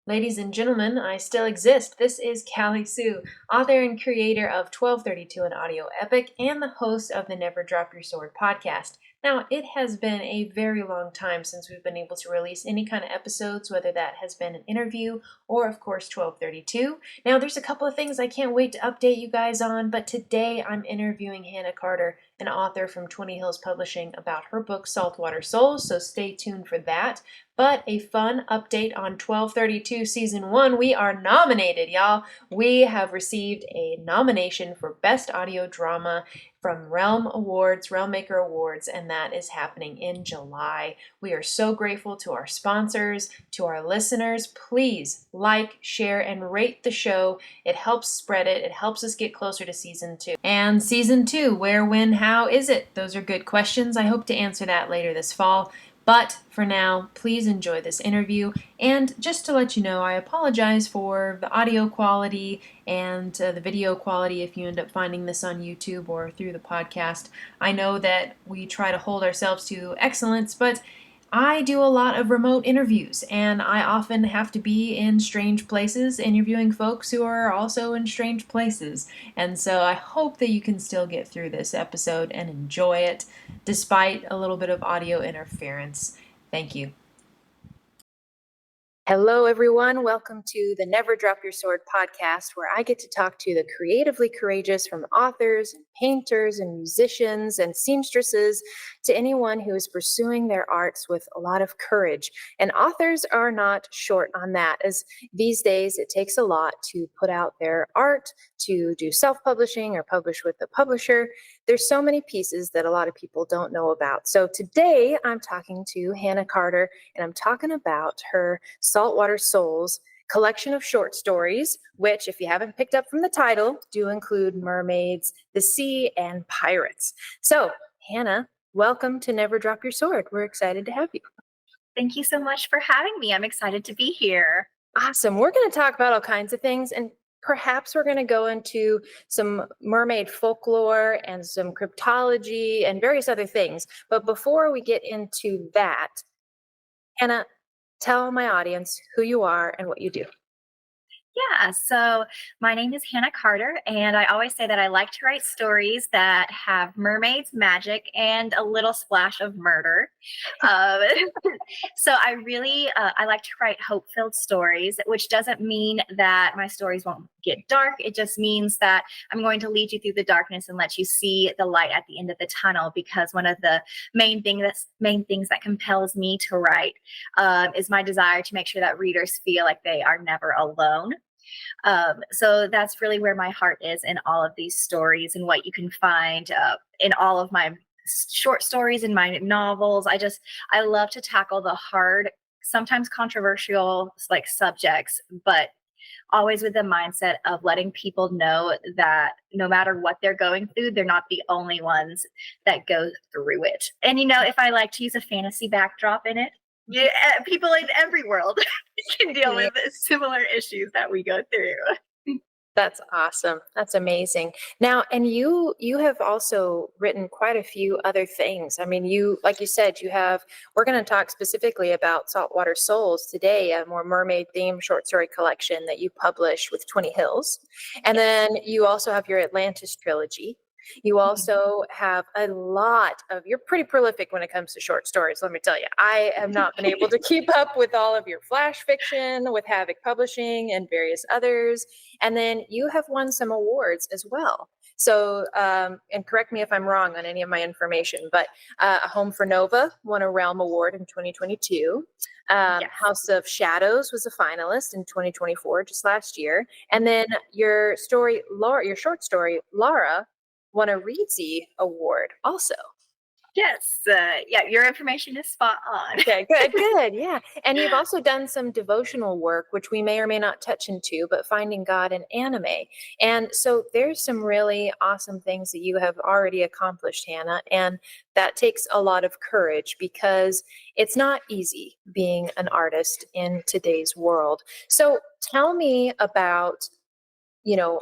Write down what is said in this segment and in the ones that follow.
Ladies and gentlemen, I still exist. This is Callie Sioux, author and creator of 1232, an audio epic, and the host of the Never Drop Your Sword podcast. Now, it has been a very long time since we've been able to release any kind of episodes, whether that has been an interview or, of course, 1232. Now, there's a couple of things I can't wait to update you guys on, but today I'm interviewing Hannah Carter, an author from 20 Hills Publishing, about her book Saltwater Souls, so stay tuned for that. But a fun update on 1232 Season 1. We are nominated, y'all. We have received a nomination for Best Audio Drama from Realm Awards, Realmmaker Awards, and that is happening in July. We are so grateful to our sponsors, to our listeners. Please like, share, and rate the show. It helps spread it. It helps us get closer to Season 2. And Season 2, where, when, how is it? Those are good questions. I hope to answer that later this fall. But for now, please enjoy this interview. And just to let you know, I apologize for the audio quality and the video quality if you end up finding this on YouTube or through the podcast. I know that we try to hold ourselves to excellence, but I do a lot of remote interviews, and I often have to be in strange places interviewing folks who are also in strange places. And so I hope that you can still get through this episode and enjoy it, despite a little bit of audio interference. Thank you. Hello, everyone. Welcome to the Never Drop Your Sword podcast, where I get to talk to the creatively courageous, from authors and painters and musicians and seamstresses to anyone who is pursuing their arts with a lot of courage. And authors are not short on that, as these days it takes a lot to put out their art, to do self-publishing or publish with a publisher. There's so many pieces that a lot of people don't know about. So today I'm talking to Hannah Carter, and I'm talking about her Saltwater Souls collection of short stories, which, if you haven't picked up from the title, do include mermaids, the sea, and pirates. So, Hannah, welcome to Never Drop Your Sword. We're excited to have you. Thank you so much for having me. I'm excited to be here. Awesome. We're going to talk about all kinds of things, and perhaps we're going to go into some mermaid folklore and some cryptology and various other things. But before we get into that, Hannah, tell my audience who you are and what you do. Yeah, so my name is Hannah Carter, and I always say that I like to write stories that have mermaids, magic, and a little splash of murder. Um, so I like to write hope-filled stories, which doesn't mean that my stories won't get dark. It just means that I'm going to lead you through the darkness and let you see the light at the end of the tunnel. Because one of the main things that compels me to write is my desire to make sure that readers feel like they are never alone. So that's really where my heart is in all of these stories, and what you can find in all of my short stories and my novels. I love to tackle the hard, sometimes controversial subjects, but always with the mindset of letting people know that no matter what they're going through, they're not the only ones that go through it. And if I like to use a fantasy backdrop in it, yeah, people in every world can deal with similar issues that we go through. That's awesome. That's amazing. Now, and you have also written quite a few other things. I mean, like you said, we're going to talk specifically about Saltwater Souls today, a more mermaid themed short story collection that you publish with 20 Hills. And then you also have your Atlantis Trilogy. You also have you're pretty prolific when it comes to short stories, let me tell you. I have not been able to keep up with all of your flash fiction with Havoc Publishing and various others. And then you have won some awards as well. So, and correct me if I'm wrong on any of my information, but A Home for Nova won a Realm Award in 2022. Yes. House of Shadows was a finalist in 2024, just last year. And then your short story, Laura, won a Reedsy Award also. Yes. Your information is spot on. Okay, good. Yeah. And you've also done some devotional work, which we may or may not touch into, but finding God in anime. And so there's some really awesome things that you have already accomplished, Hannah. And that takes a lot of courage, because it's not easy being an artist in today's world. So tell me about, I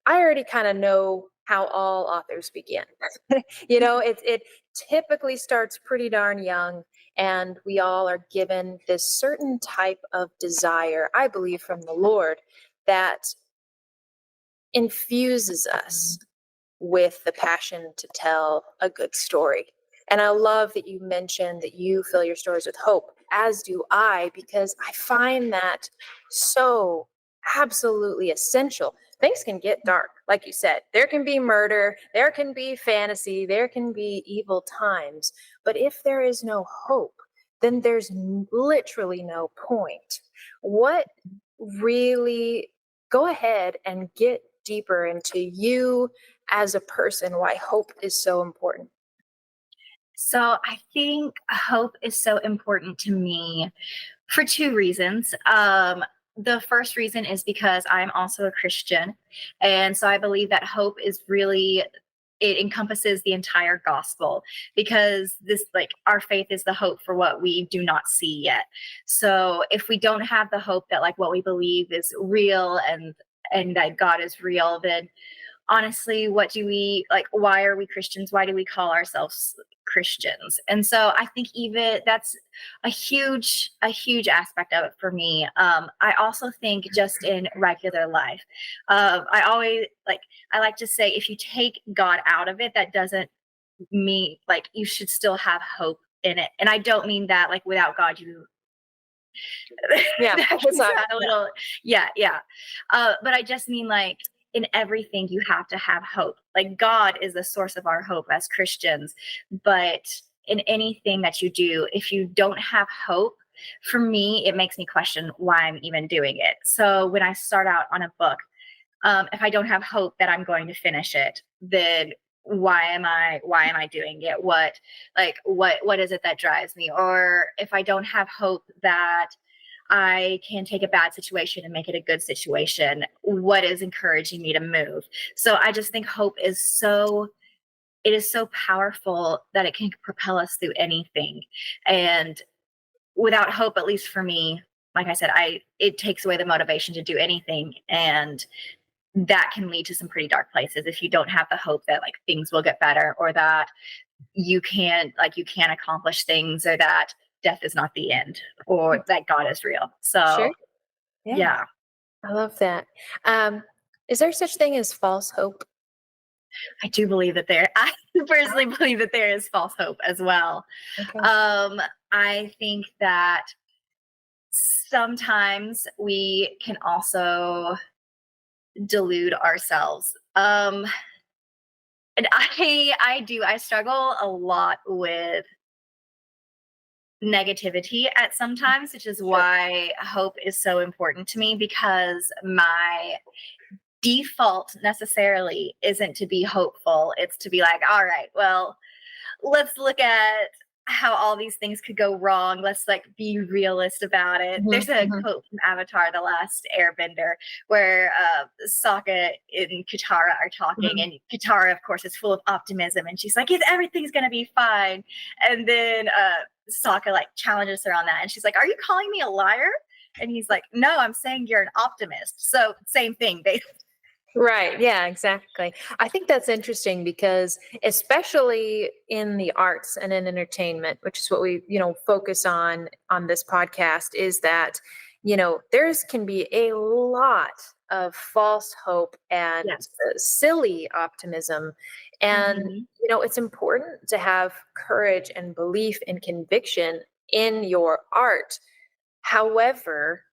already kind of know how all authors begin. It typically starts pretty darn young, and we all are given this certain type of desire, I believe, from the Lord that infuses us with the passion to tell a good story. And I love that you mentioned that you fill your stories with hope, as do I, because I find that so absolutely essential. Things can get dark, like you said. There can be murder, there can be fantasy, there can be evil times. But if there is no hope, then there's literally no point. What really, go ahead and get deeper into you as a person, why hope is so important. So I think hope is so important to me for two reasons. The first reason is because I'm also a Christian. And so I believe that hope is really, it encompasses the entire gospel, because this, like, our faith is the hope for what we do not see yet. So if we don't have the hope that, like, what we believe is real and that God is real, then honestly, what do we, like, why are we Christians? Why do we call ourselves Christians? And so I think even that's a huge aspect of it for me. I also think just in regular life, I always like, I like to say, if you take God out of it, that doesn't mean, like, you should still have hope in it. And I don't mean that, like, without God, you Yeah, that can exactly. sound a little, yeah. But I just mean, like, in everything you have to have hope. Like, God is the source of our hope as Christians, but in anything that you do, if you don't have hope, for me, it makes me question why I'm even doing it. So when I start out on a book, if I don't have hope that I'm going to finish it, then why am I doing it? What is it that drives me? Or if I don't have hope that I can take a bad situation and make it a good situation, what is encouraging me to move? So I just think hope is so, it is so powerful that it can propel us through anything. And without hope, at least for me, like I said, I it takes away the motivation to do anything. And that can lead to some pretty dark places if you don't have the hope that, like, things will get better, or that you can accomplish things, or that death is not the end, or that God is real. Sure. So Yeah, yeah, I love that. Um, is there such thing as false hope? I do believe that there I personally believe that there is false hope as well. Okay. I think that sometimes we can also delude ourselves. And I struggle a lot with negativity at sometimes, which is Sure. why hope is so important to me, because my default necessarily isn't to be hopeful. It's to be like, all right, well, let's look at how all these things could go wrong. Let's, like, be realist about it. Mhm, There's a mhm, quote from Avatar: The Last Airbender, where Sokka and Katara are talking, mhm. and Katara, of course, is full of optimism, and she's like, everything's gonna be fine. And then Sokka, like, challenges her on that, and she's like, "Are you calling me a liar?" And he's like, "No, I'm saying you're an optimist." So same thing. They Right. Yeah, exactly. I think that's interesting because especially in the arts and in entertainment, which is what we, focus on this podcast, is that, there's can be a lot of false hope and Yes. silly optimism. And, Hmm. it's important to have courage and belief and conviction in your art. However,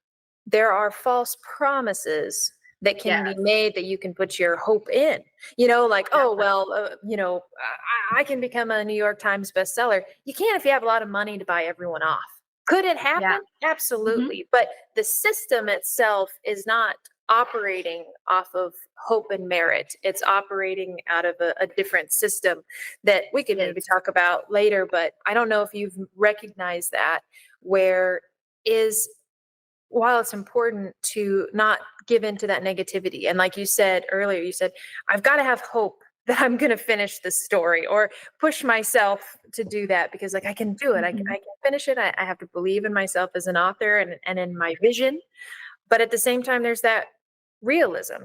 there are false promises that can be Yes. made that you can put your hope in. Like, oh, Definitely. well, I can become a New York Times bestseller. You can't if you have a lot of money to buy everyone off. Could it Yeah. happen? Hmm. Absolutely. But the system itself is not operating off of hope and merit. It's operating out of a different system that we could It maybe is. talk about later. But I don't know if you've recognized that, where is while it's important to not give into that negativity. And like you said earlier, you said, I've got to have hope that I'm going to finish this story, or push myself to do that, because like I can do it. I Mhm. can finish it. I have to believe in myself as an author, and in my vision. But at the same time, there's that realism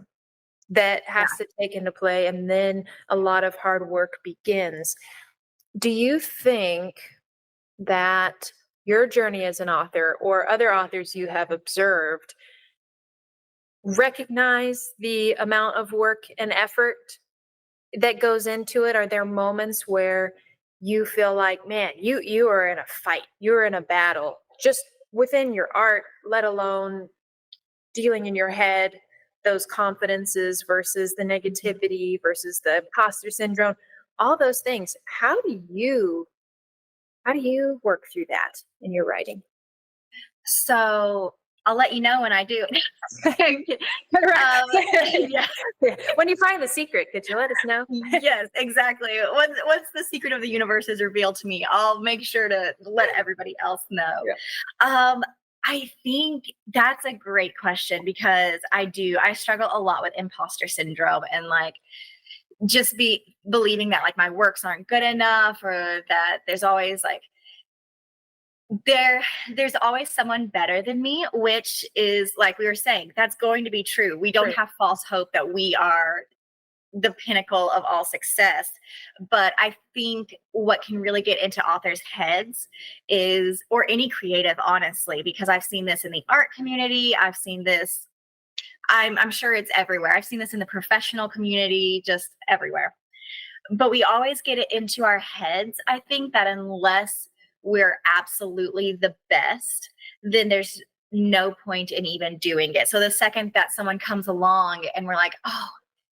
that has to take into play, and then a lot of hard work begins. Do you think that your journey as an author or other authors you have observed recognize the amount of work and effort that goes into it? Are there moments where you feel like, man, you are in a fight, you're in a battle, just within your art, let alone dealing in your head those confidences versus the negativity versus the imposter syndrome, all those things? How do you work through that in your writing? So I'll let you know when I do. Yeah. When you find the secret, could you let us know? Yes, exactly. Once the secret of the universe is revealed to me, I'll make sure to let everybody else know. Yeah. I think that's a great question because I struggle a lot with imposter syndrome and like just believing that like my works aren't good enough or that there's always like there's always someone better than me, which is like we were saying, that's going to be true. We don't have false hope that we are the pinnacle of all success. But I think what can really get into authors' heads is, or any creative, honestly, because I've seen this in the art community. I've seen this, I'm sure it's everywhere. I've seen this in the professional community, just everywhere. But we always get it into our heads. I think that unless we're absolutely the best, then there's no point in even doing it. So the second that someone comes along and we're like, oh,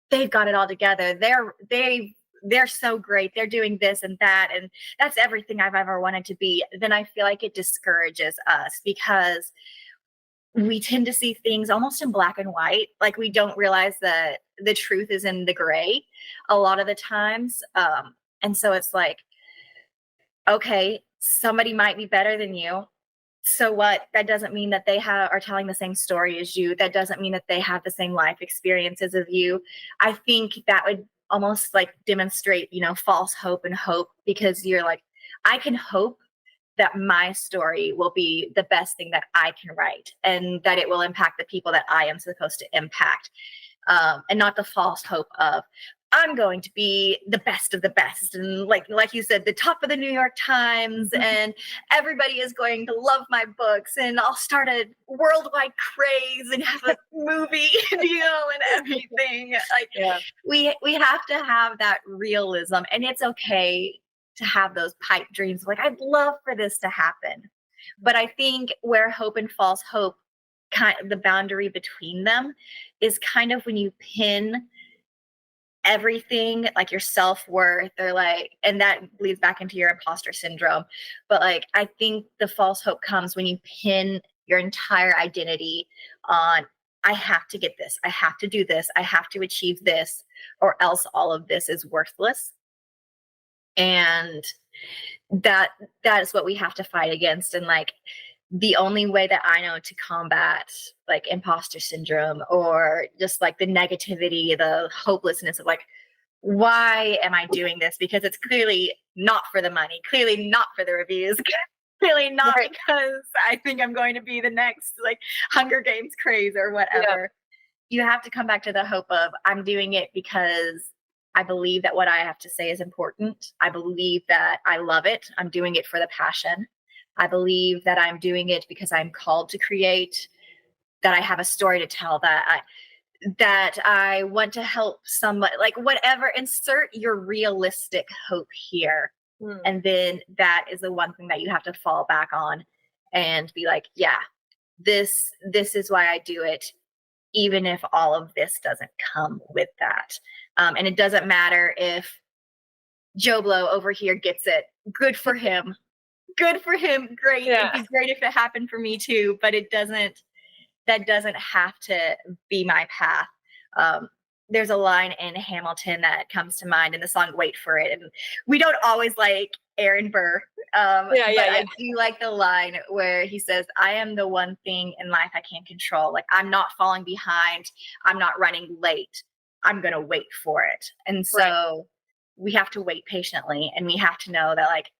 they've got it all together. They're so great. They're doing this and that, and that's everything I've ever wanted to be. Then I feel like it discourages us because we tend to see things almost in black and white. Like we don't realize that the truth is in the gray a lot of the times. And so it's like, okay, somebody might be better than you. So what? That doesn't mean that they are telling the same story as you. That doesn't mean that they have the same life experiences of you. I think that would almost like demonstrate, false hope and hope, because you're like, I can hope that my story will be the best thing that I can write and that it will impact the people that I am supposed to impact. And not the false hope of I'm going to be the best of the best, and like you said, the top of the New York Times, and everybody is going to love my books, and I'll start a worldwide craze and have a movie deal and everything. Like we have to have that realism, and it's okay to have those pipe dreams. Like I'd love for this to happen, but I think where hope and false hope, kind of the boundary between them is kind of when you pin everything like your self-worth or like, and that bleeds back into your imposter syndrome. But like I think the false hope comes when you pin your entire identity on I have to get this, I have to do this, I have to achieve this, or else all of this is worthless. And that is what we have to fight against. And like the only way that I know to combat like imposter syndrome or just like the negativity, the hopelessness of like, why am I doing this? Because it's clearly not for the money, clearly not for the reviews, clearly not because I think I'm going to be the next like Hunger Games craze or whatever. You have to come back to the hope of I'm doing it because I believe that what I have to say is important. I believe that I love it. I'm doing it for the passion. I believe that I'm doing it because I'm called to create, that I have a story to tell, that I want to help somebody, like whatever, insert your realistic hope here. And then that is the one thing that you have to fall back on and be like, yeah, this is why I do it, even if all of this doesn't come with that. And it doesn't matter if Joe Blow over here gets it. Good for him. Good for him. Great. It'd be great if it happened for me too, but that doesn't have to be my path. There's a line in Hamilton that comes to mind in the song Wait for It. And we don't always like Aaron Burr. I do like the line where he says, I am the one thing in life I can't control. Like I'm not falling behind. I'm not running late. I'm going to wait for it. And so we have to wait patiently, and we have to know that like,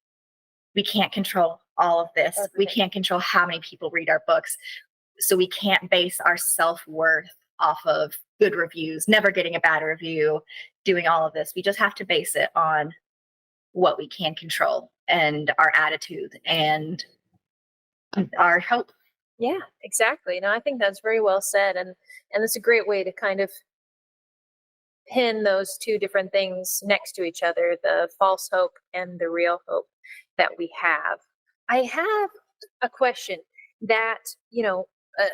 we can't control all of this. We can't control how many people read our books. So we can't base our self-worth off of good reviews, never getting a bad review, doing all of this. We just have to base it on what we can control and our attitude and our hope. Yeah, exactly. No, I think that's very well said, and it's a great way to kind of pin those two different things next to each other, the false hope and the real hope that we have. I have a question that, uh,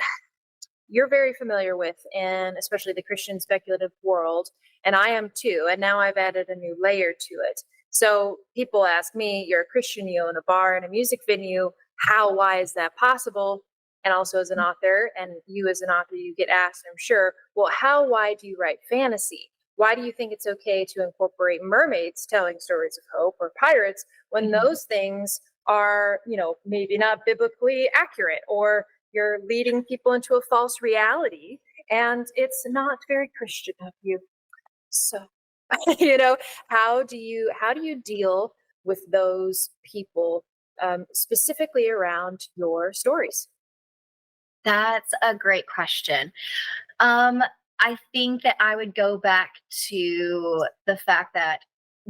you're very familiar with, and especially the Christian speculative world, and I am too. And now I've added a new layer to it. So people ask me, "You're a Christian, you own a bar and a music venue. Why is that possible?" And also, as an author, and you as an author, you get asked, I'm sure, well, why do you write fantasy? Why do you think it's okay to incorporate mermaids telling stories of hope or pirates when Mhm. those things are, maybe not biblically accurate, or you're leading people into a false reality, and it's not very Christian of you. So, you know, how do you deal with those people, specifically around your stories? That's a great question. Um, I think that I would go back to the fact that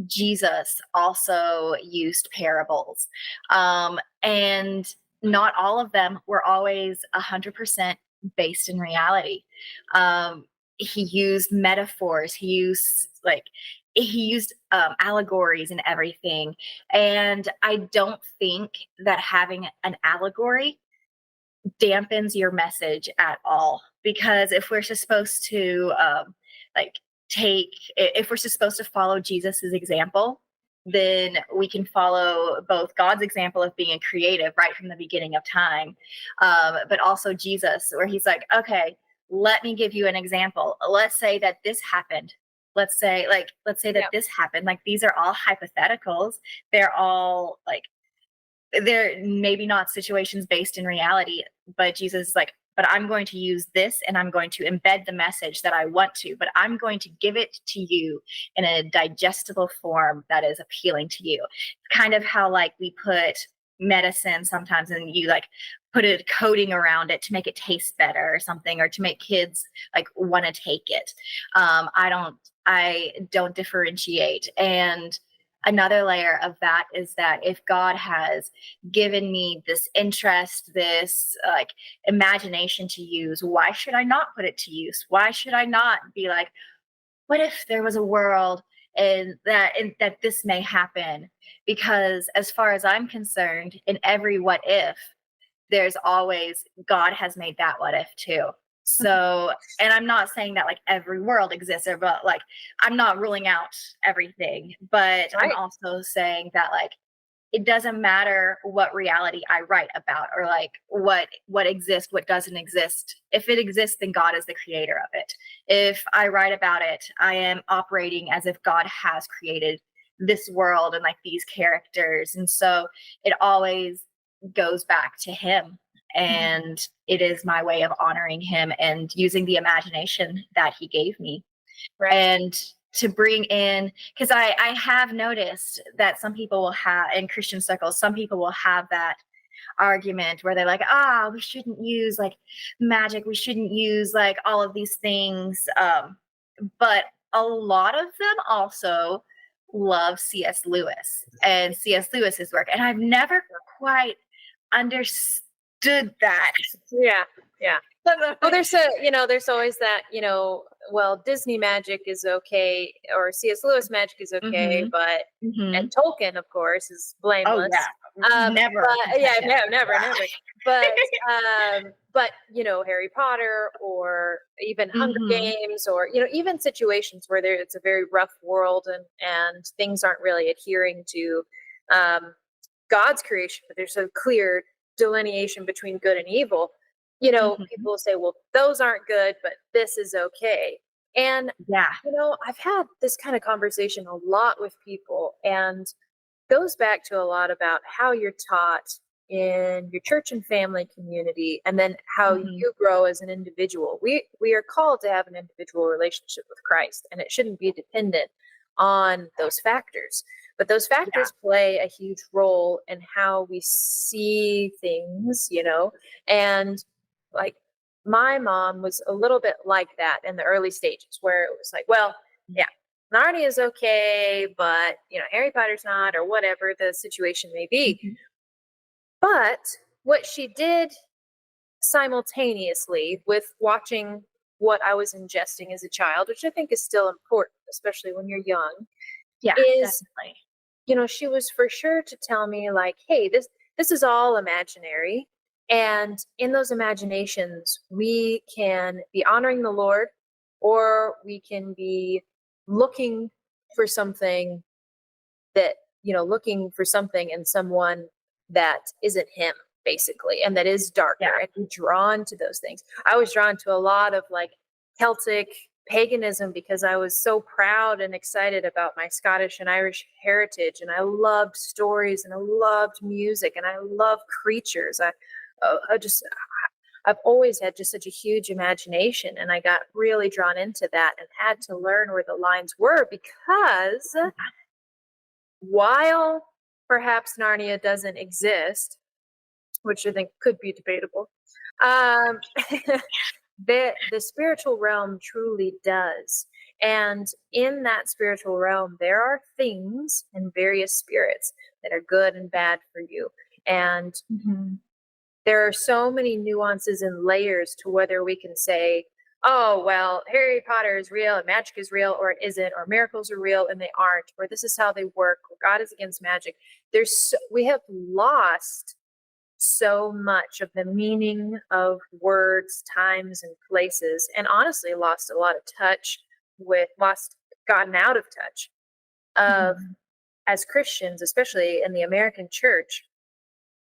Jesus also used parables. And not all of them were always 100% based in reality. He used metaphors, he used allegories and everything. And I don't think that having an allegory dampens your message at all, because if we're supposed to like take if we're supposed to follow Jesus's example, then we can follow both God's example of being creative right from the beginning of time, but also Jesus, where he's like, okay, let me give you an example. Let's say that this happened. Let's say that Yeah. this happened. Like, these are all hypotheticals. They're all like, they're maybe not situations based in reality, but Jesus is like, but I'm going to use this and I'm going to embed the message that I want to, but I'm going to give it to you in a digestible form that is appealing to you. Kind of how, like, we put medicine sometimes and you like put a coating around it to make it taste better or something, or to make kids like want to take it. I don't differentiate. And another layer of that is that if God has given me this interest, this like imagination to use, why should I not put it to use? Why should I not be like, what if there was a world and that this may happen? Because as far as I'm concerned, in every what if, there's always God has made that what if too. So, and I'm not saying that like every world exists, but like I'm not ruling out everything, but I'm Right. also saying that like it doesn't matter what reality I write about, or like what exists, what doesn't exist. If it exists, then God is the creator of it. If I write about it, I am operating as if God has created this world and like these characters. And so it always goes back to him. And it is my way of honoring him and using the imagination that he gave me. Right. And to bring in, because I have noticed that some people will have, in Christian circles, some people will have that argument where they're like, we shouldn't use like magic, we shouldn't use like all of these things, but a lot of them also love CS Lewis and CS Lewis's work, and I've never quite understood that. Yeah. Yeah. Well, there's always that, well, Disney magic is okay, or C.S. Lewis magic is okay, Hmm. but, Hmm. and Tolkien, of course, is Oh blameless. yeah, never But yeah, touch him. no, never, never. But, Harry Potter, or even Hunger Hmm. Games, or, even situations where it's a very rough world, and things aren't really adhering to, um, God's creation, but there's a clear delineation between good and evil. Hmm. People will say, well, those aren't good, but this is okay. And, Yeah. I've had this kind of conversation a lot with people, and goes back to a lot about how you're taught in your church and family community, and then how Hmm. you grow as an individual. We are called to have an individual relationship with Christ, and it shouldn't be dependent on those factors. But those Yeah. factors play a huge role in how we see things, and like my mom was a little bit like that in the early stages, where it was like, well, yeah, Narnia is okay, but Harry Potter's not, or whatever the situation may be. Mhm. But what she did simultaneously with watching what I was ingesting as a child, which I think is still important, especially when you're young, Yeah, is definitely. she was for sure to tell me, like, hey, this is all imaginary, and in those imaginations we can be honoring the Lord, or we can be looking for something that looking for something in someone that isn't him, basically, and that is darker, Yeah. and be drawn to those things. I was drawn to a lot of like Celtic paganism because I was so proud and excited about my Scottish and Irish heritage, and I loved stories, and I loved music, and I love creatures. I just I've always had just such a huge imagination, and I got really drawn into that and had to learn where the lines were, because while perhaps Narnia doesn't exist, which I think could be debatable, um, the spiritual realm truly does. And in that spiritual realm, there are things and various spirits that are good and bad for you. And Mhm. there are so many nuances and layers to whether we can say, oh, well, Harry Potter is real and magic is real, or it isn't, or miracles are real and they aren't, or this is how they work, or God is against magic. We have lost so much of the meaning of words, times, and places, and honestly lost a lot of touch gotten out of touch of, Mhm. as Christians, especially in the American church,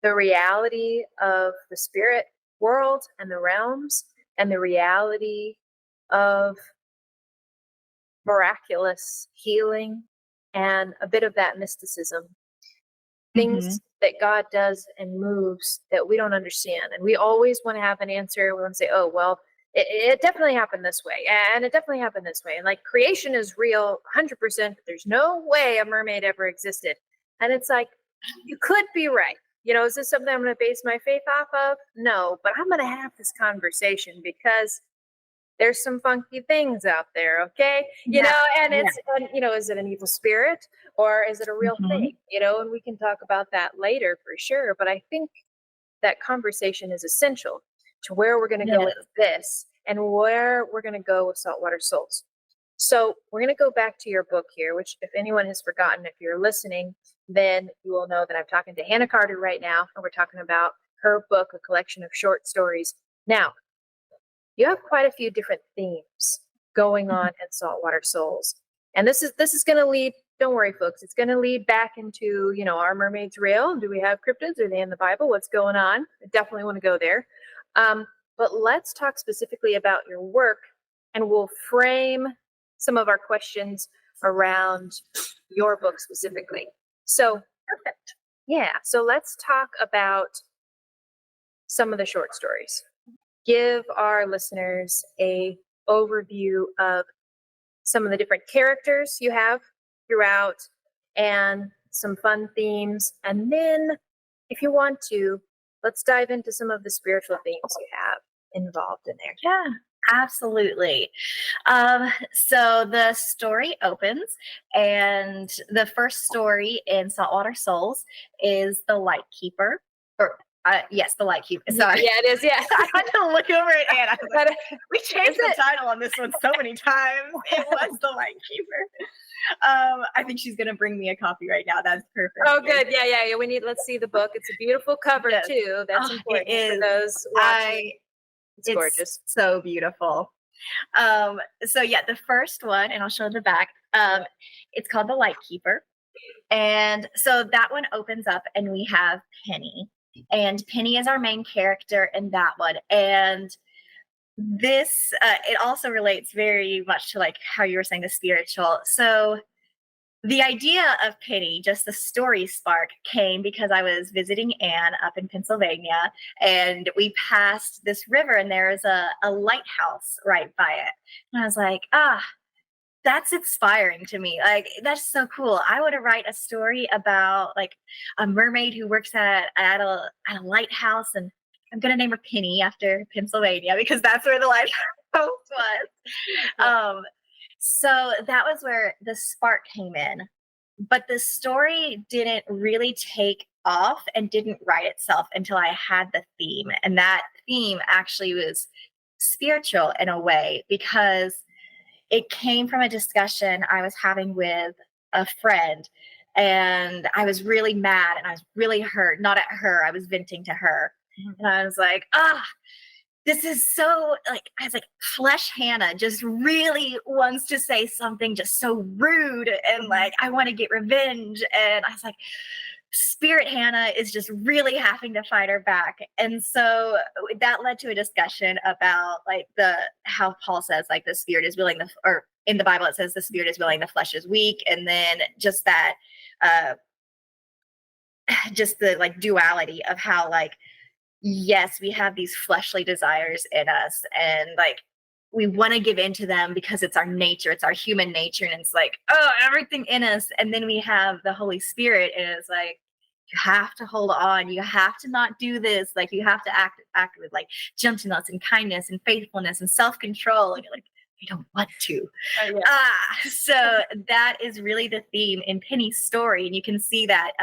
the reality of the spirit world and the realms, and the reality of miraculous healing and a bit of that mysticism. Mhm. Things that God does and moves that we don't understand. And we always want to have an answer. We want to say, oh, well, it definitely happened this way. And it definitely happened this way. And like creation is real 100%. There's no way a mermaid ever existed. And it's like, you could be right. Is this something I'm going to base my faith off of? No, but I'm going to have this conversation because there's some funky things out there, okay? Yeah. And Yeah. is it an evil spirit, or is it a real Mhm. thing? And we can talk about that later for sure. But I think that conversation is essential to where we're going to go It with is. this, and where we're going to go with Saltwater Souls. So we're going to go back to your book here, which, if anyone has forgotten, if you're listening, then you will know that I'm talking to Hannah Carter right now, and we're talking about her book, a collection of short stories. Now, you have quite a few different themes going on in Saltwater Souls. And this is going to lead, don't worry folks, it's going to lead back into, are mermaids real? Do we have cryptids? Are they in the Bible? What's going on? I definitely want to go there. But let's talk specifically about your work, and we'll frame some of our questions around your book specifically. So, Perfect. yeah, so let's talk about some of the short stories. Give our listeners a overview of some of the different characters you have throughout, and some fun themes, and then if you want to, let's dive into some of the spiritual themes you have involved in there. Yeah, absolutely. So the story opens, and the first story in Saltwater Souls is the Lightkeeper. Or yes, the Lightkeeper. Sorry, Yeah, it is. Yeah. I had to look over at Anna. I was like, we Is changed the it? title on this one so many times. It was the Lightkeeper. I think she's gonna bring me a copy right now. That's perfect. Oh, good. Yeah. Let's see the book. It's a beautiful cover Yes. too. That's Oh, it important for is. those watching. I. It's It's gorgeous. so beautiful. So yeah, the first one, and I'll show the back. It's called the Lightkeeper, and so that one opens up, and we have Penny, and Penny is our main character in that one, and this it also relates very much to like how you were saying the spiritual. So the idea of Penny, just the story spark, came because I was visiting Anne up in Pennsylvania, and we passed this river, and there is a lighthouse right by it. And I was like, that's inspiring to me. Like, that's so cool. I want to write a story about like a mermaid who works at a lighthouse, and I'm gonna name her Penny after Pennsylvania because that's where the lighthouse was. Yeah. Um, so that was where the spark came in. But the story didn't really take off and didn't write itself until I had the theme. And that theme actually was spiritual in a way because it came from a discussion I was having with a friend. And I was really mad and I was really hurt, not at her, I was venting to her. Mhm. And I was like, this is so like I was like flesh Hannah just really wants to say something just so rude and like I want to get revenge. And I was like, spirit Hannah is just really having to fight her back. And so that led to a discussion about like the how Paul says like the spirit is willing, the or in the Bible it says the spirit is willing, the flesh is weak. And then just that uh just the like duality of how like yes, we have these fleshly desires in us and like we want to give in to them because it's our nature, it's our human nature, and it's like, oh, everything in us. And then we have the Holy Spirit, and it's like, you have to hold on, you have to not do this, like you have to act with like gentleness and kindness and faithfulness and self-control. And you're like, I don't want to. Yeah. So that is really the theme in Penny's story, and you can see that.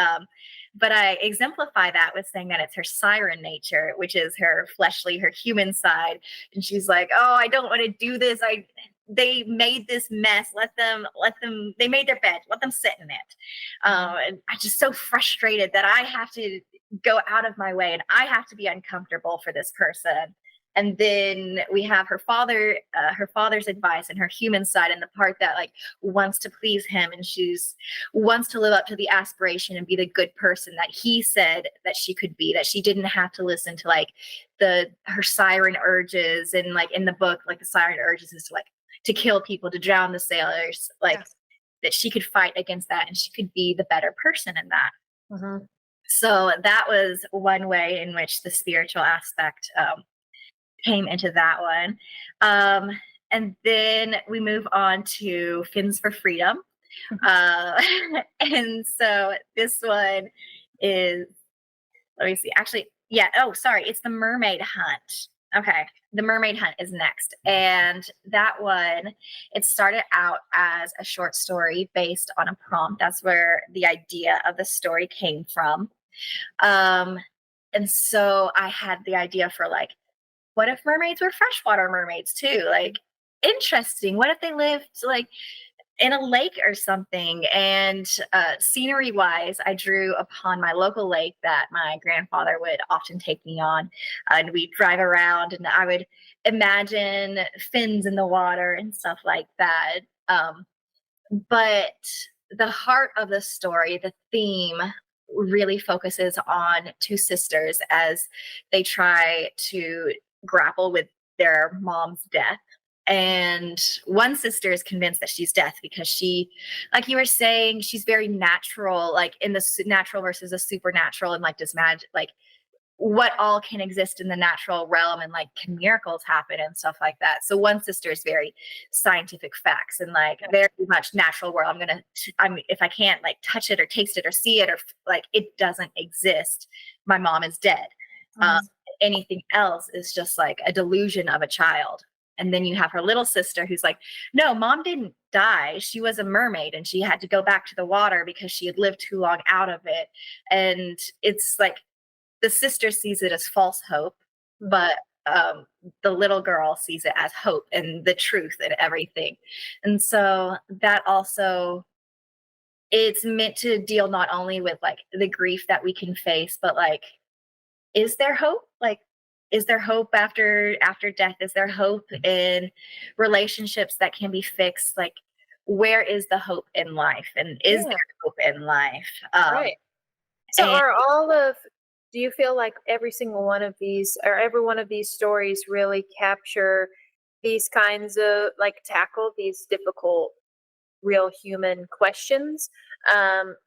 But I exemplify that with saying that it's her siren nature, which is her fleshly, her human side. And she's like, "Oh, I don't want to do this. They made this mess. They made their bed. Let them sit in it." And I'm just so frustrated that I have to go out of my way and I have to be uncomfortable for this person. And then we have her father's advice and her human side, and the part that like wants to please him, and she's wants to live up to the aspiration and be the good person that he said that she could be, that she didn't have to listen to like her siren urges. And like in the book, like the siren urges is to like to kill people, to drown the sailors, like Yes. that she could fight against that and she could be the better person in that. Mm-hmm. So that was one way in which the spiritual aspect came into that one. And then we move on to Fins for Freedom. Uh, and so this one is, let me see, actually, yeah, oh, sorry, it's the Mermaid Hunt. Okay, the Mermaid Hunt is next. And that one, it started out as a short story based on a prompt. That's where the idea of the story came from. Um, and so I had the idea for like, what if mermaids were freshwater mermaids too? Like, interesting. What if they lived like in a lake or something? And scenery wise, I drew upon my local lake that my grandfather would often take me on. And we'd drive around and I would imagine fins in the water and stuff like that. But the heart of the story, the theme, really focuses on two sisters as they try to grapple with their mom's death. And one sister is convinced that she's death because she, like you were saying, she's very natural, like in the natural versus the supernatural, and like does magic, like what all can exist in the natural realm, and like can miracles happen and stuff like that. So one sister is very scientific facts and like very much natural world. I'm if I can't like touch it or taste it or see it or like it doesn't exist, my mom is dead. Mm-hmm. Anything else is just like a delusion of a child. And then you have her little sister who's like, no, mom didn't die, she was a mermaid and she had to go back to the water because she had lived too long out of it. And it's like the sister sees it as false hope, but the little girl sees it as hope and the truth and everything. And so that also, it's meant to deal not only with like the grief that we can face, but like, is there hope? Like, is there hope after death? Is there hope in relationships that can be fixed? Like, where is the hope in life? And is Yeah. there hope in life? Right. So And do you feel like every single one of these or every one of these stories really capture these kinds of like tackle these difficult real human questions?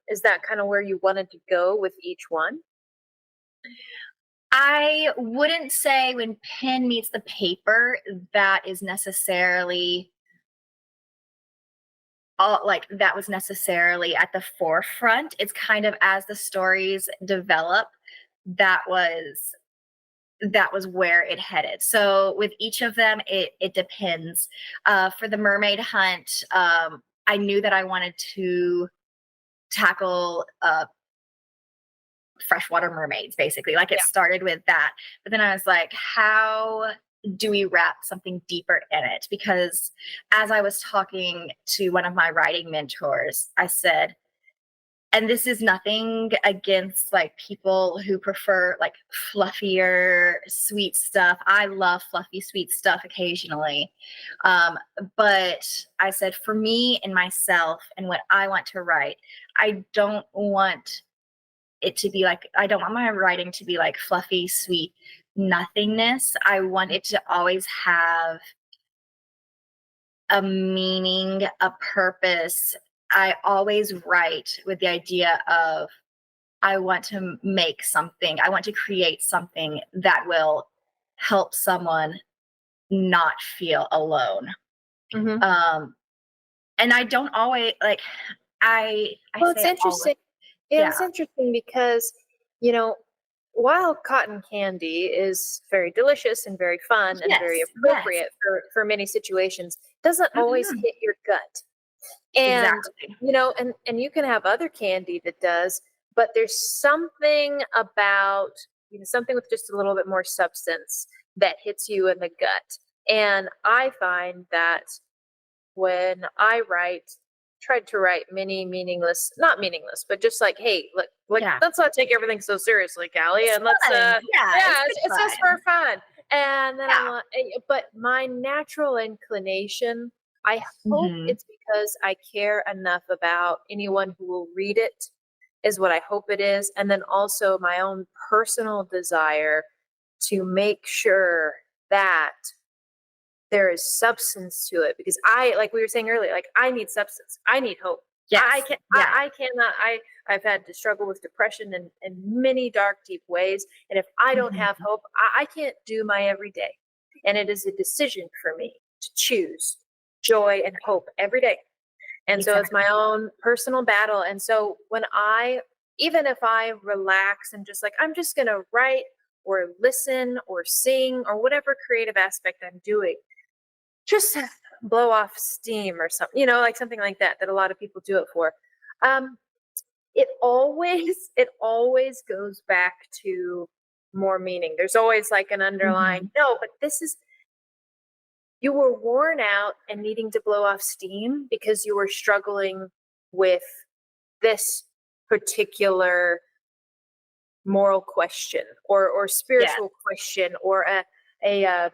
Is that kind of where you wanted to go with each one? I wouldn't say when pen meets the paper, that is necessarily all like that was necessarily at the forefront. It's kind of as the stories develop, that was that was where it headed. So with each of them, it depends. For the mermaid hunt, I knew that I wanted to tackle freshwater mermaids, basically. Like it started with that. But then I was like, how do we wrap something deeper in it? Because as I was talking to one of my writing mentors, I said, and this is nothing against like people who prefer like fluffier sweet stuff. I love fluffy sweet stuff occasionally, but I said for me and myself and what I want to write, I don't want it to be like, I don't want my writing to be like fluffy sweet nothingness. I want it to always have a meaning, a purpose. I always write with the idea of I want to make something, I want to create something that will help someone not feel alone. Mm-hmm. And I don't always like I Well, say it's it all interesting. yeah. It's interesting because, you know, while cotton candy is very delicious and very fun and very Yes. appropriate for many situations, doesn't always Mhm. hit your gut. And, Exactly. and you can have other candy that does, but there's something about, something with just a little bit more substance that hits you in the gut. And I find that when I tried to write many meaningless, not meaningless, but just like, hey, look, like Yeah. let's not take everything so seriously, Callie, It's and let's fun. Yeah, it's yeah, good it's just for fun. fun. And then I'm Yeah. like, but my natural inclination, I hope Mhm. it's because I care enough about anyone who will read it, is what I hope it is, and then also my own personal desire to make sure that there is substance to it, because like we were saying earlier, like I need substance, I need hope. I Yes. can Yeah. I cannot I've had to struggle with depression in many dark deep ways, and if I don't have Mhm. hope, I can't do my everyday. And it is a decision for me to choose joy and hope every day. And so it's Exactly. my own personal battle. And so when even if I relax and just like I'm just going to write or listen or sing or whatever creative aspect I'm doing, just blow off steam or something, like something like that, that a lot of people do it for. Um, it always goes back to more meaning. There's always like an underlying, Mhm. no, but you were worn out and needing to blow off steam because you were struggling with this particular moral question or Yes. spiritual question or a um,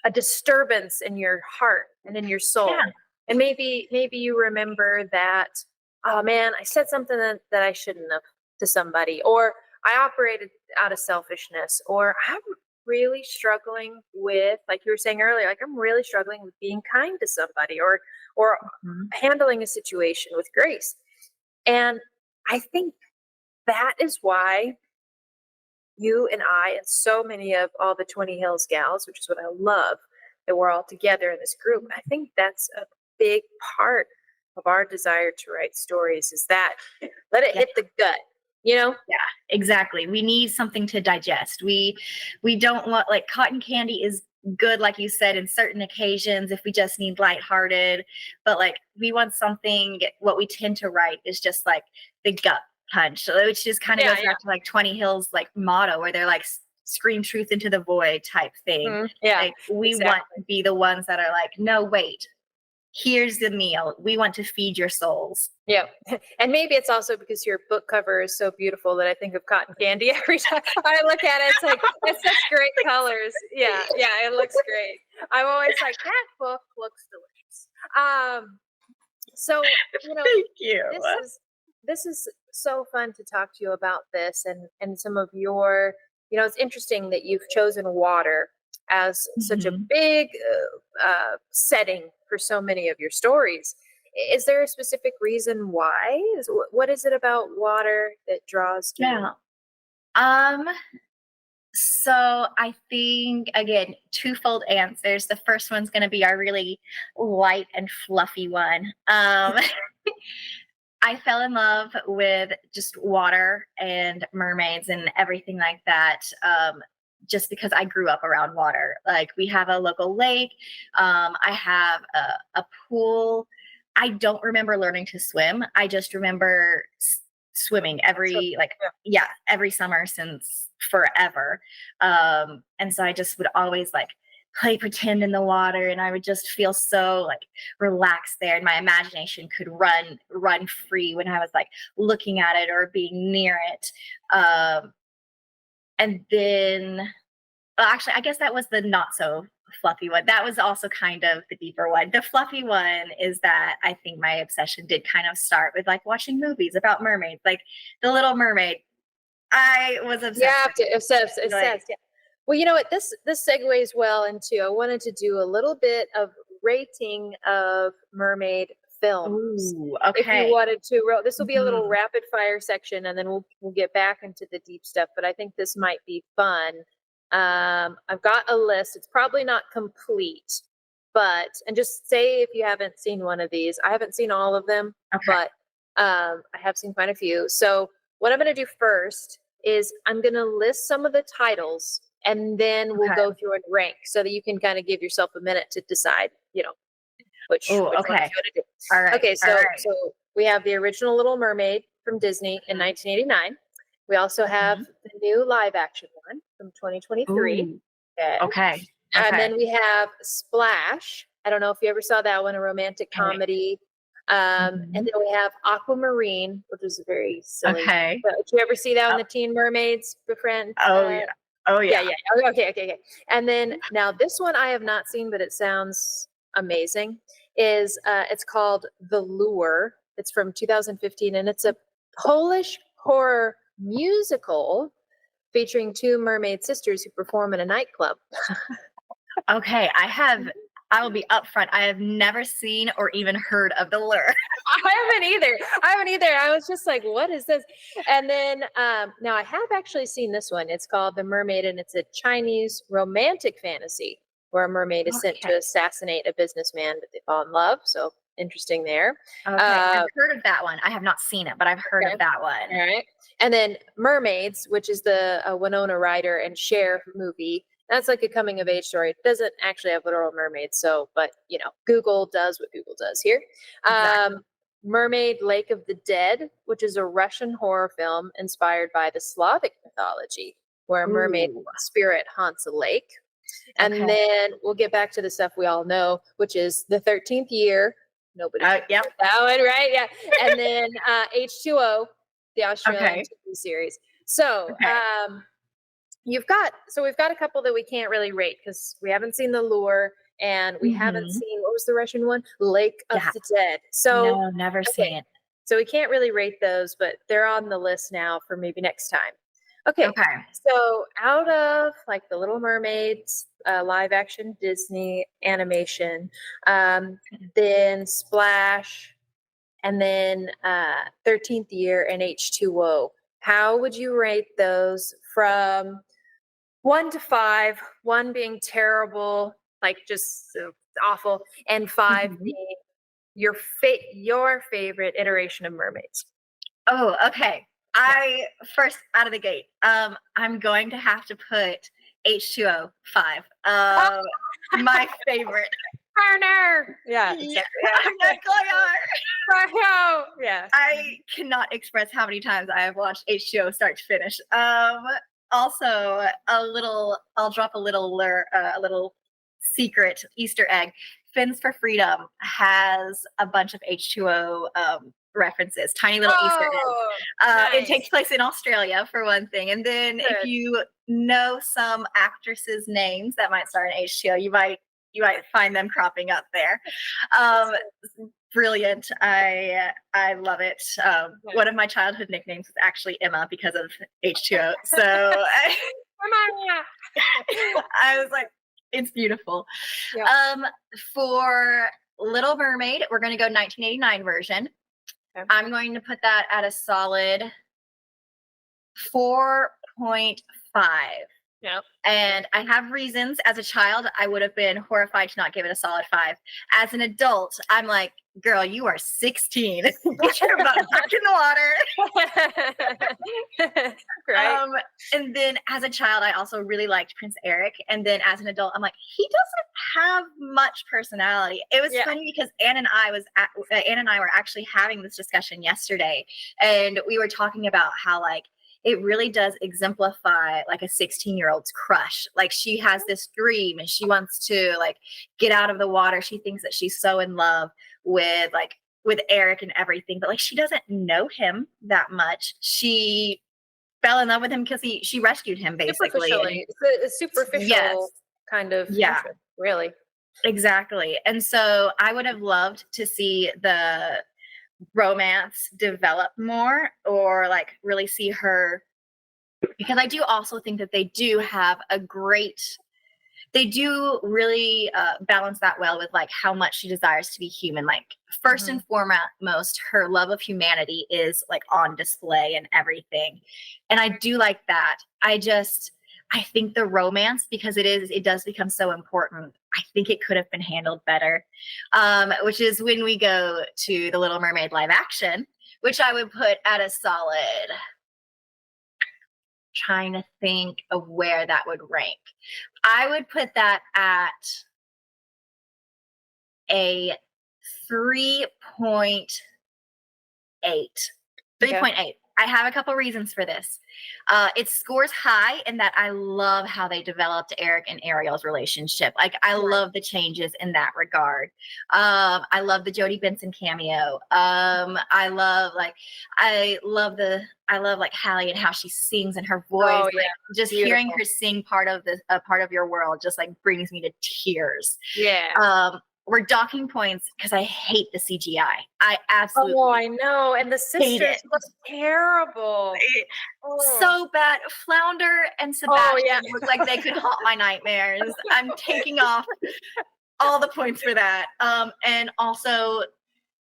a disturbance in your heart and in your soul. Yeah. And maybe you remember that, oh man, I said something that I shouldn't have to somebody, or I operated out of selfishness, or I'm really struggling with, like you were saying earlier, like I'm really struggling with being kind to somebody, or Mhm. handling a situation with grace. And I think that is why you and I and so many of all the 20 Hills gals, which is what I love, that we're all together in this group. I think that's a big part of our desire to write stories, is that let it Yeah. hit the gut, you know? Yeah, exactly. We need something to digest. We don't want like cotton candy is good, like you said, in certain occasions if we just need lighthearted. But like we want something. What we tend to write is just like the gut punch, which just kind of Yeah, goes back to like 20 Hills like motto, where they're like scream truth into the void type thing. yeah, Like we want exactly. to be the ones that are like, no, wait, here's the meal. We want to feed your souls. Yeah. And maybe it's also because your book cover is so beautiful that I think of cotton candy every time I look at it. It's like, it's such great colors. Yeah. Yeah. It looks great. I'm always like, that book looks delicious. So, you know, Thank you. this is this is so fun to talk to you about this, and some of your, it's interesting that you've chosen water as such a Mhm. big setting for so many of your stories. Is there a specific reason why? What is it about water that draws you? Yeah. Um, so I think again, twofold answers. The first one's gonna be our really light and fluffy one. I fell in love with just water and mermaids and everything like that. just because I grew up around water. Like we have a local lake. I have a pool. I don't remember learning to swim. I just remember swimming every every summer since forever. And so I just would always like play pretend in the water, and I would just feel so like relaxed there, and my imagination could run free when I was like looking at it or being near it. And then actually I guess that was the not so fluffy one. That was also kind of the deeper one. The fluffy one is that I think my obsession did kind of start with like watching movies about mermaids, like The Little Mermaid. I was obsessed. Yeah, obsessed. Yeah. Well, you know what? This segues well into, I wanted to do a little bit of rating of mermaid films. Ooh, If okay. you wanted to, this will be a little rapid fire section, and then we'll get back into the deep stuff. But I think this might be fun. I've got a list. It's probably not complete, but, and just say if you haven't seen one of these. I haven't seen all of them, but I have seen quite a few. So what I'm going to do first is I'm going to list some of the titles, and then we'll go through and rank so that you can kind of give yourself a minute to decide, which one you want to do. All right. Okay, so we have the original Little Mermaid from Disney in 1989. We also have the new live action one from 2023. Okay. And then we have Splash. I don't know if you ever saw that one, a romantic comedy. And then we have Aquamarine, which is very silly. But did you ever see that one, the Teen Mermaids befriend? Yeah. Yeah. Okay. And then now this one I have not seen, but it sounds amazing. It's called The Lure. It's from 2015, and it's a Polish horror musical featuring two mermaid sisters who perform in a nightclub. Okay, I will be upfront. I have never seen or even heard of The Lure. I haven't either. I was just like, what is this? And then now I have actually seen this one. It's called The Mermaid, and it's a Chinese romantic fantasy where a mermaid is sent to assassinate a businessman, but they fall in love. So interesting there. I've heard of that one. I have not seen it, but I've heard of that one. All right. And then Mermaids, which is the Winona Ryder and Cher movie. That's like a coming of age story. It doesn't actually have literal mermaids, but Google does what Google does here. Mermaid Lake of the Dead, which is a Russian horror film inspired by the Slavic mythology, where a mermaid spirit haunts a lake. And then we'll get back to the stuff we all know, which is The 13th Year. Nobody that one, right? Yeah. And then H2O, the Australian TV series. So we've got a couple that we can't really rate because we haven't seen The Lure, and we haven't seen, what was the Russian one? Lake of the Dead. So no, never seen it. So we can't really rate those, but they're on the list now for maybe next time. Okay. So out of like The Little Mermaids, live action Disney animation, then Splash, and then 13th Year and H2O, how would you rate those from 1 to 5, 1 being terrible, like just awful, and 5 being your favorite iteration of mermaids? Oh, okay. I first out of the gate, I'm going to have to put H2O 5. My favorite. Partner. Yeah, exactly. I'm not going on. Yeah. I cannot express how many times I have watched H2O start to finish. Also, I'll drop a little secret Easter egg. Fins for Freedom has a bunch of H2O references, tiny little Easter eggs. It takes place in Australia for one thing, and then if you know some actresses' names that might start in H2O, you might find them cropping up there. Brilliant. I love it. One of my childhood nicknames was actually Emma because of H2O. So I was like, it's beautiful. For Little Mermaid, we're going to go 1989 version. I'm going to put that at a solid 4.5. Yep. And I have reasons. As a child, I would have been horrified to not give it a solid 5. As an adult, I'm like, girl, you are 16. Get your butt back in the water. Right. And then as a child, I also really liked Prince Eric. And then as an adult, I'm like, he doesn't have much personality. It was funny because Anne and I were actually having this discussion yesterday, and we were talking about how like it really does exemplify like a 16-year-old's crush. Like she has this dream and she wants to like get out of the water. She thinks that she's so in love with Eric and everything, but like she doesn't know him that much. She fell in love with him because she rescued him basically. Superficially. It's a superficial kind of interest, really. Exactly. And so I would have loved to see the romance develop more, or like really see her, because I do also think that they do really balance that well with like how much she desires to be human. Like first and foremost, her love of humanity is like on display and everything. And I do like that. I think the romance, because it does become so important, I think it could have been handled better. Which is when we go to the Little Mermaid live action, which I would put at a solid, trying to think of where that would rank. I would put that at a 3.8. 3.8. I have a couple reasons for this. It scores high in that I love how they developed Eric and Ariel's relationship. Like I love the changes in that regard. I love the Jodie Benson cameo. I love like Callie and how she sings and her voice. Oh, like just beautiful. Hearing her sing part of your world just like brings me to tears. Yeah. We're docking points because I hate the CGI. I absolutely I know. And the sisters look terrible. So bad. Flounder and Sebastian look like they could haunt my nightmares. I'm taking off all the points for that. And also,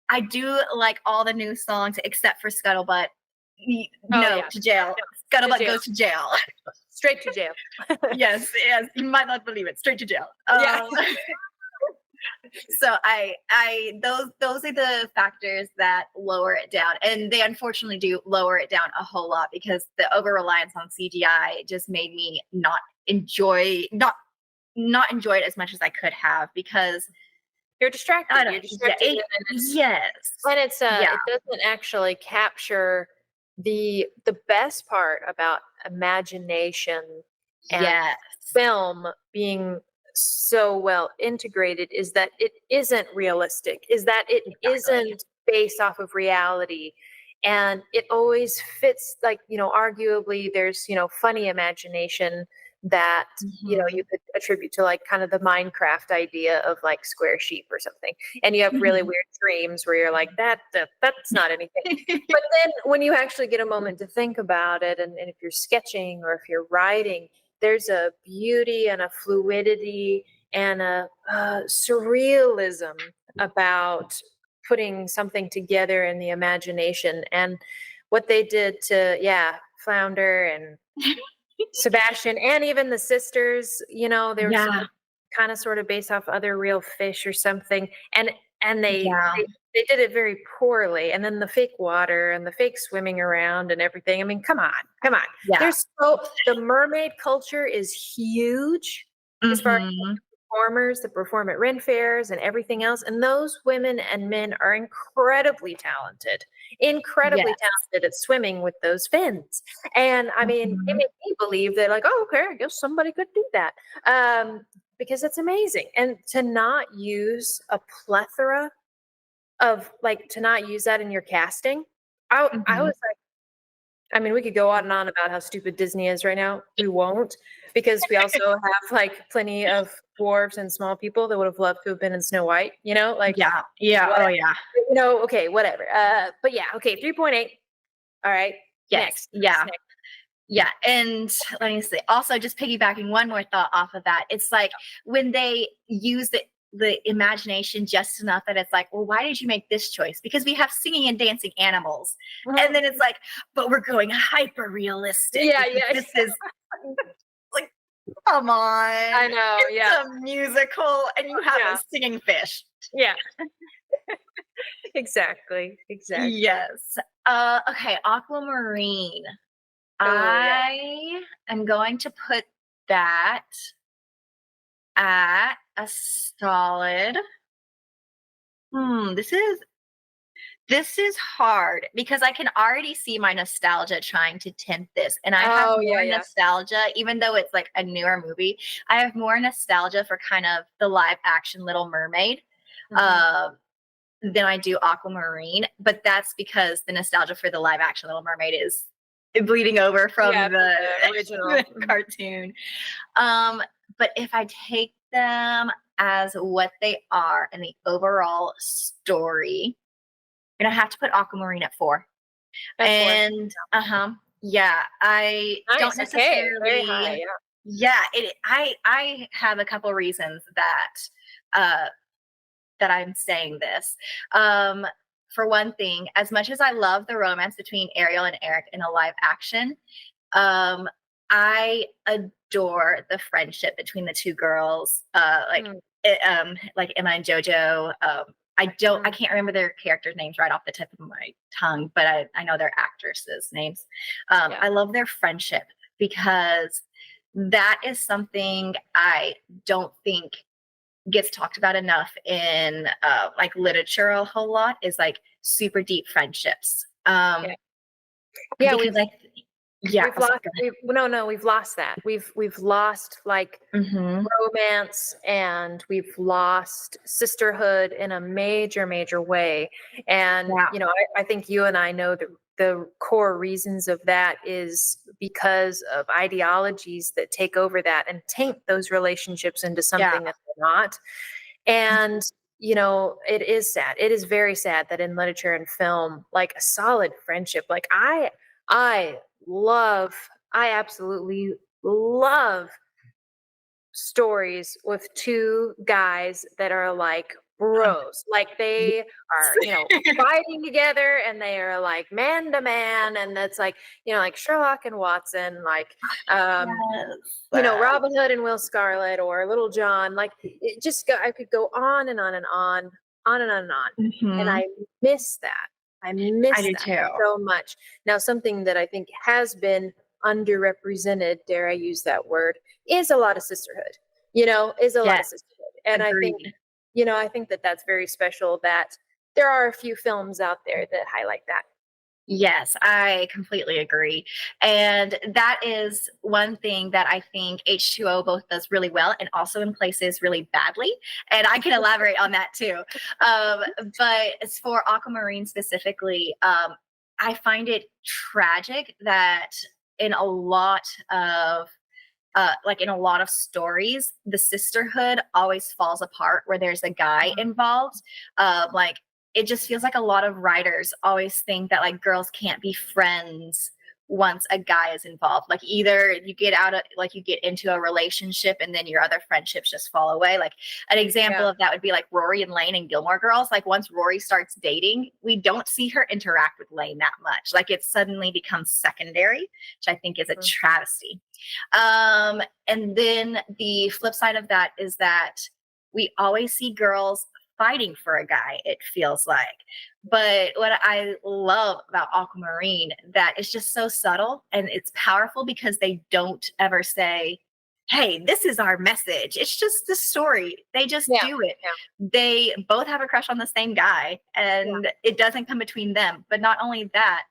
I do like all the new songs except for Scuttlebutt. To jail. Scuttlebutt goes to jail. Straight to jail. Yes. You might not believe it. Straight to jail. So those are the factors that lower it down, and they unfortunately do lower it down a whole lot because the over reliance on CGI just made me not enjoy it as much as I could have, because you're distracted. You're distracted. And it doesn't actually capture the best part about imagination and film being so well integrated is that it isn't realistic, is that it isn't based off of reality, and it always fits, like, arguably there's funny imagination that you could attribute to like kind of the Minecraft idea of like square sheep or something, and you have really weird dreams where you're like that's not anything. But then when you actually get a moment to think about it, and if you're sketching or if you're writing, there's a beauty and a fluidity and a surrealism about putting something together in the imagination. And what they did to Flounder and Sebastian and even the sisters, they were kind of sort of based off other real fish or something, and they did it very poorly. And then the fake water and the fake swimming around and everything. I mean, come on. The mermaid culture is huge as far as performers that perform at Ren fairs and everything else, and those women and men are incredibly talented at swimming with those fins. And I mean, it made me believe that, like, okay, I guess somebody could do that, because it's amazing. And to not use a plethora of, like, to not use that in your casting, I was like, I mean, we could go on and on about how stupid Disney is right now. We won't, because we also have like plenty of dwarves and small people that would have loved to have been in Snow White, like whatever. Okay, whatever. But 3.8. All right. Yes. Next. Yeah. And let me see. Also, just piggybacking one more thought off of that. It's like when they use the imagination just enough that it's like, well, why did you make this choice? Because we have singing and dancing animals. And then it's like, but we're going hyper realistic. This is like, Come on. I know, It's yeah. a musical and you have a Yeah. singing fish. Yeah. Exactly. Exactly. Yes. Okay, aquamarine. Oh, yeah. I am going to put that at a solid. This is hard because I can already see my nostalgia trying to tint this. And I have Oh, yeah, more yeah. nostalgia, even though it's like a newer movie, I have more nostalgia for kind of the live action Little Mermaid. Mhm. Uh, than I do Aquamarine, but that's because the nostalgia for the live action Little Mermaid is bleeding over Yeah, from from the, the original. the Mhm. cartoon. But if I take them as what they are in the overall story, and I have to put Aquamarine at 4. At 4. And yeah, I don't Nice, okay, very necessarily. high, yeah. Yeah, I have a couple reasons uh that I'm saying this. Um, for one thing, as much as I love the romance between Ariel and Eric in a live action, um, I adore the friendship between the two girls. Mm, Like Emma and JoJo. I mhm. can't remember their characters' names right off the tip of my tongue, but I know their actresses' names. Yeah. I love their friendship because that is something I don't think gets talked about enough in like literature a whole lot is like super deep friendships. Yeah. Yeah, Because I, yeah, we've oh, sorry, lost go ahead. we've no, we've lost that. We've lost, like, Mm-hmm. romance, and we've lost sisterhood in a major, major way. And, Yeah, I think you and I know the core reasons of that is because of ideologies that take over that and taint those relationships into yeah, something that they're not. And, it is sad. It is very sad that in literature and film, like a solid friendship, like I love, I absolutely love stories with two guys that are like bros. Like they are, yes. fighting together and they are like man to man. And that's like, like Sherlock and Watson, like, Yes. Robin Hood and Will Scarlet or Little John. Like I could go on and on and on and on and on. And Hmm. I miss that. I I miss do that too. so much. Now, something that I think has been underrepresented, dare I use that word, is a lot of sisterhood, is a lot of Yes, sisterhood. And agreed. I think that that's very special that there are a few films out there that highlight that. Yes, I completely agree. And that is one thing that I think H2O both does really well and also in places really badly. And I can elaborate on that too. Um, but as for Aquamarine specifically, I find it tragic that in a lot of like in a lot of stories, the sisterhood always falls apart where there's a guy involved. Like it just feels like a lot of writers always think that like girls can't be friends once a guy is involved. Like either you get out of like you get into a relationship and then your other friendships just fall away. Like an example Yeah. of that would be like Rory and Lane and Gilmore Girls. Like once Rory starts dating, we don't see her interact with Lane that much. Like it suddenly becomes secondary, which I think is a Mhm. travesty. And then the flip side of that is that we always see girls fighting for a guy, it feels like. But what I love about Aquamarine that it's just so subtle and it's powerful because they don't ever say, hey, this is our message. It's just the story. They just Yeah. do it. Yeah. They both have a crush on the same guy Yeah. and it doesn't come between them. But not only that,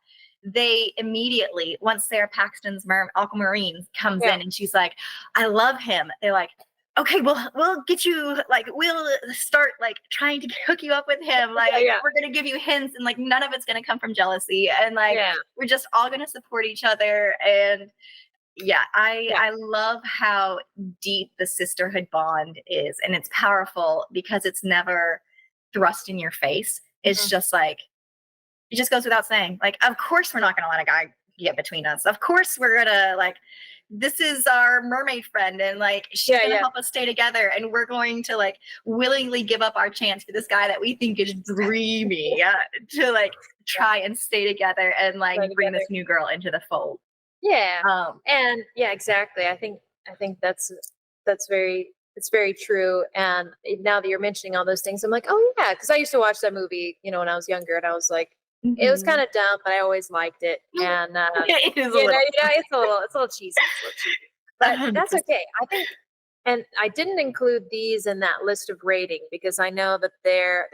they immediately, once Sarah Paxton's Aquamarine comes Yeah. in and she's like, I love him. They're like, okay, we'll get you like we'll start like trying to hook you up with him. Yeah. Like Yeah. we're gonna give you hints and like none of it's gonna come from jealousy. And like Yeah. we're just all gonna support each other. And yeah, Yeah. I love how deep the sisterhood bond is. And it's powerful because it's never thrust in your face. It's Mhm. just like it just goes without saying. Like, of course we're not gonna let a guy get between us. Of course we're gonna like this is our mermaid friend and like she's Yeah. gonna Yeah. help us stay together and we're going to like willingly give up our chance for this guy that we think is dreamy to like try and stay together and like Play bring together. this new girl into the fold. Yeah. Um And yeah, exactly. I think I think that's very true. And now that you're mentioning all those things, I'm like, oh yeah, because I used to watch that movie, when I was younger, and I was like, it was kind Mhm. of dumb, but I always liked it. And It is a little it's a little cheesy, but that's 100%. okay. I think, and I didn't include these in that list of rating because I know that they're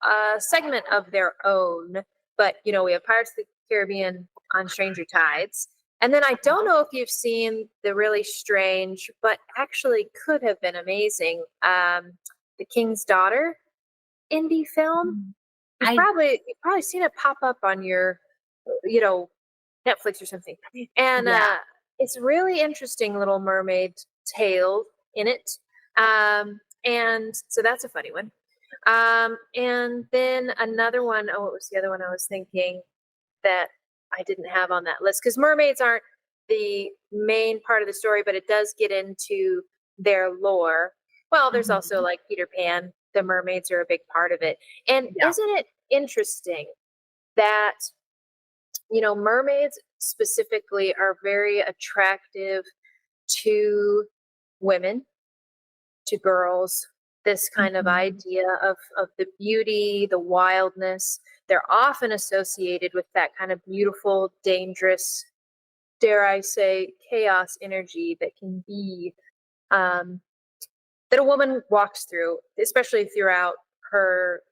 a segment of their own. But we have Pirates of the Caribbean on Stranger Tides. And then I don't know if you've seen the really strange, but actually could have been amazing, The King's Daughter indie film. You've I probably you've probably seen it pop up on your, you know, Netflix or something. And yeah. it's really interesting little mermaid tale in it. And so that's a funny one. And then another one, oh, what was the other one I was thinking that I didn't have on that list? Because mermaids aren't the main part of the story, but it does get into their lore. Well, there's also Mhm. like Peter Pan, the mermaids are a big part of it. And Yeah. isn't it interesting that, mermaids specifically are very attractive to women, to girls, this kind of Mhm. idea of the beauty, the wildness. They're often associated with that kind of beautiful, dangerous, dare I say, chaos energy that can be, um, that a woman walks through, especially throughout her,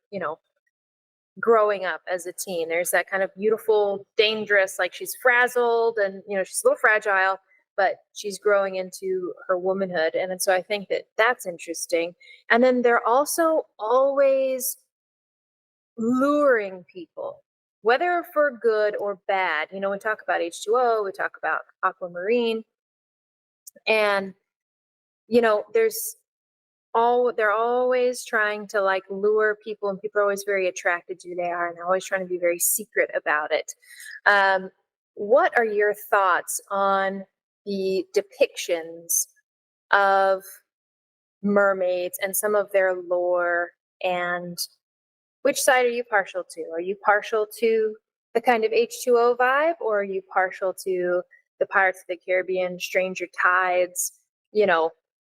growing up as a teen. There's that kind of beautiful, dangerous, like she's frazzled and, she's a little fragile, but she's growing into her womanhood. And so I think that that's interesting. And then they're also always luring people, whether for good or bad. We talk about H2O, we talk about aquamarine, and, there's they're always trying to like lure people, and people are always very attracted to who they are, and they're always trying to be very secret about it. What are your thoughts on the depictions of mermaids and some of their lore, and which side are you partial to? Are you partial to the kind of H2O vibe, or are you partial to the Pirates of the Caribbean, Stranger Tides, you know,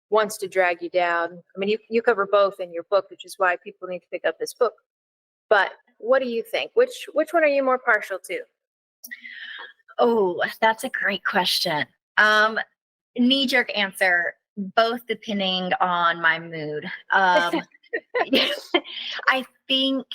wants to drag you down? I mean, you cover both in your book, which is why people need to pick up this book. But what do you think? Which one are you more partial to? Oh, that's a great question. Um, Knee-jerk answer, both depending on my mood. I think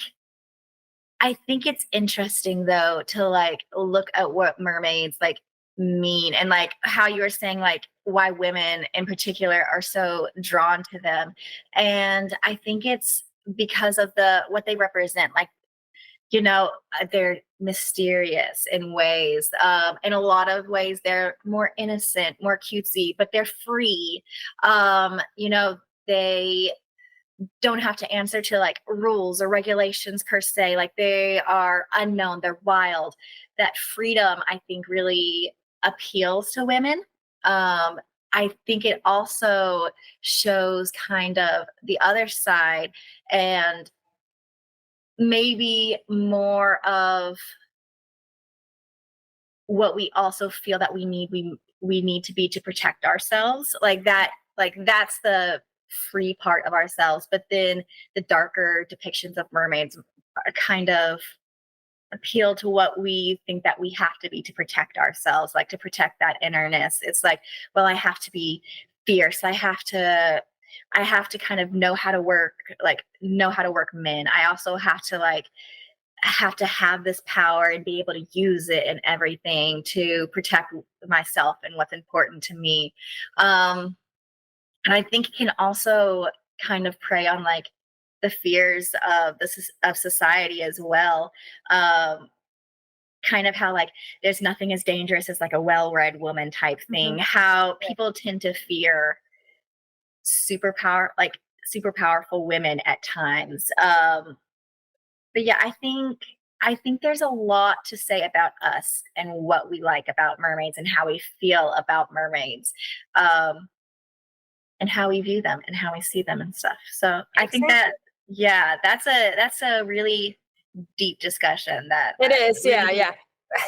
I think it's interesting though to like look at what mermaids like mean, and like how you were saying like why women in particular are so drawn to them. And I think it's because of the what they represent. Like, they're mysterious in ways. In a lot of ways, they're more innocent, more cutesy, but they're free. They don't have to answer to like rules or regulations per se. Like they are unknown, they're wild. That freedom, I think, really appeals to women. I think it also shows kind of the other side, and maybe more of what we also feel that we need to be to protect ourselves, like that, like that's the free part of ourselves. But then the darker depictions of mermaids are kind of appeal to what we think that we have to be to protect ourselves, like to protect that innerness. It's like, well, I have to be fierce, I have to kind of know how to work men. I also have to have this power and be able to use it and everything to protect myself and what's important to me. Um, and I think it can also kind of prey on like the fears of of society as well. Um, Kind of how like there's nothing as dangerous as like a well-read woman type thing. Mhm. How Yeah. people tend to fear super powerful women at times. But yeah, I think there's a lot to say about us and what we like about mermaids and how we feel about mermaids, um, and how we view them and how we see them and stuff. So I think that, Exactly. yeah, that's a really deep discussion that It I is. Yeah, really yeah.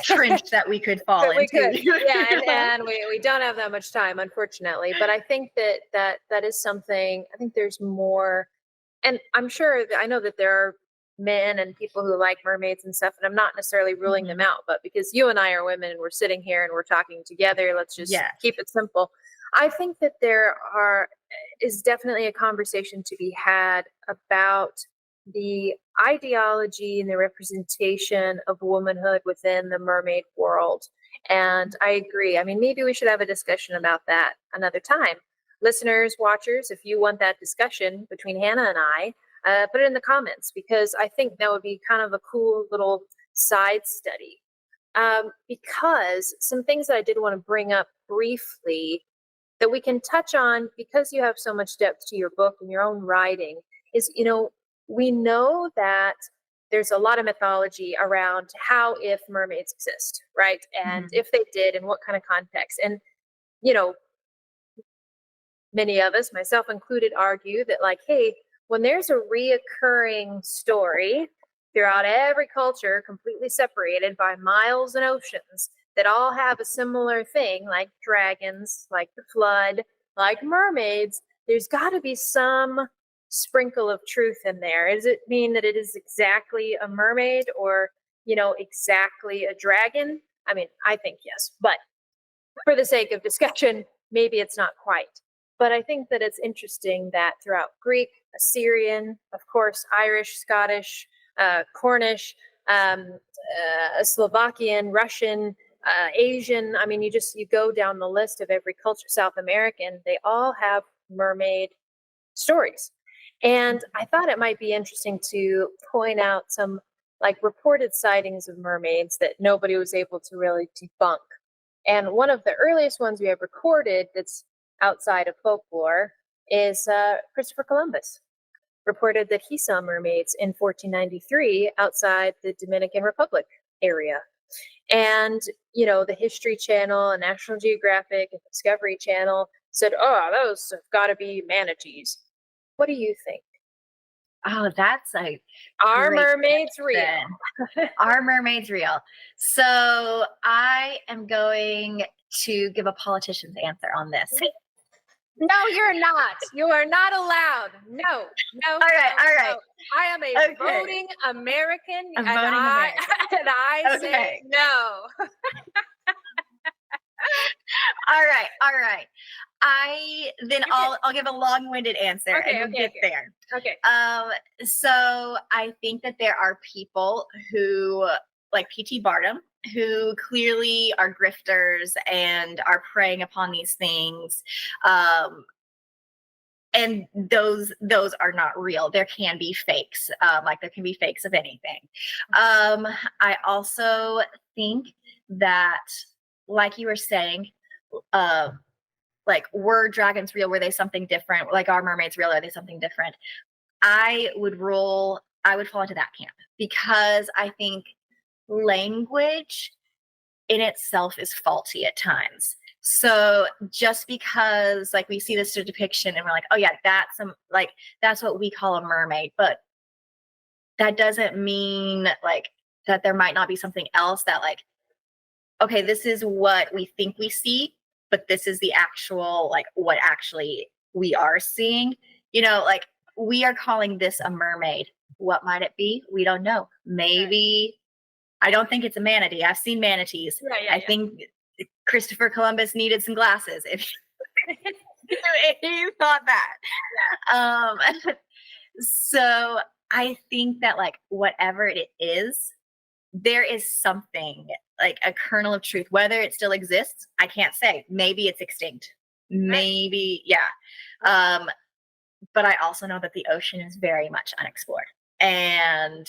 trench that we could fall we into. could, yeah, and we don't have that much time, unfortunately. But I think that is something. I think there's more, and I'm sure that I know that there are men and people who like mermaids and stuff, and I'm not necessarily ruling them out. But because you and I are women and we're sitting here and we're talking together, let's just keep it simple. I think that there is definitely a conversation to be had about the ideology and the representation of womanhood within the mermaid world. And I agree. I mean, maybe we should have a discussion about that another time. Listeners, watchers, if you want that discussion between Hannah and I, put it in the comments, because I think that would be kind of a cool little side study. Because some things that I did want to bring up briefly that we can touch on, because you have so much depth to your book and your own writing, is, we know that there's a lot of mythology around how if mermaids exist, right? And if they did, and what kind of context. And, many of us, myself included, argue that, like, hey, when there's a reoccurring story throughout every culture, completely separated by miles and oceans, that all have a similar thing, like dragons, like the flood, like mermaids, there's got to be some sprinkle of truth in there. Does it mean that it is exactly a mermaid or, exactly a dragon? I mean, I think yes, but for the sake of discussion, maybe it's not quite. But I think that it's interesting that throughout Greek, Assyrian, of course, Irish, Scottish, Cornish, Slovakian, Russian, Asian. I mean, you go down the list of every culture, South American, they all have mermaid stories. And I thought it might be interesting to point out some reported sightings of mermaids that nobody was able to really debunk. And one of the earliest ones we have recorded that's outside of folklore is Christopher Columbus. Reported that he saw mermaids in 1493 outside the Dominican Republic area. And, the History Channel and National Geographic and Discovery Channel said, oh, those have got to be manatees. What do you think? Oh, that's a Are mermaids real? Are mermaids real? So I am going to give a politician's answer on this. No, you're not. You are not allowed. No. All right. No. I am a voting American, and I say no. All right. I'll give a long-winded answer and we'll get there. Okay. So I think that there are people who, like P.T. Barnum, who clearly are grifters and are preying upon these things. And those are not real. There can be fakes. There can be fakes of anything. I also think that, like you were saying, were dragons real? Were they something different? Like, are mermaids real? Are they something different? I would fall into that camp, because I think language in itself is faulty at times. So just because we see this depiction and we're like, oh yeah, that's what we call a mermaid, but that doesn't mean that there might not be something else that okay, this is what we think we see, but this is the actual, what actually we are seeing. We are calling this a mermaid. What might it be? We don't know. Maybe, I don't think it's a manatee. I've seen manatees. I think Christopher Columbus needed some glasses if you thought that. So I think that whatever it is, there is something, a kernel of truth. Whether it still exists, I can't say. Maybe it's extinct. Maybe, yeah. But I also know that the ocean is very much unexplored. And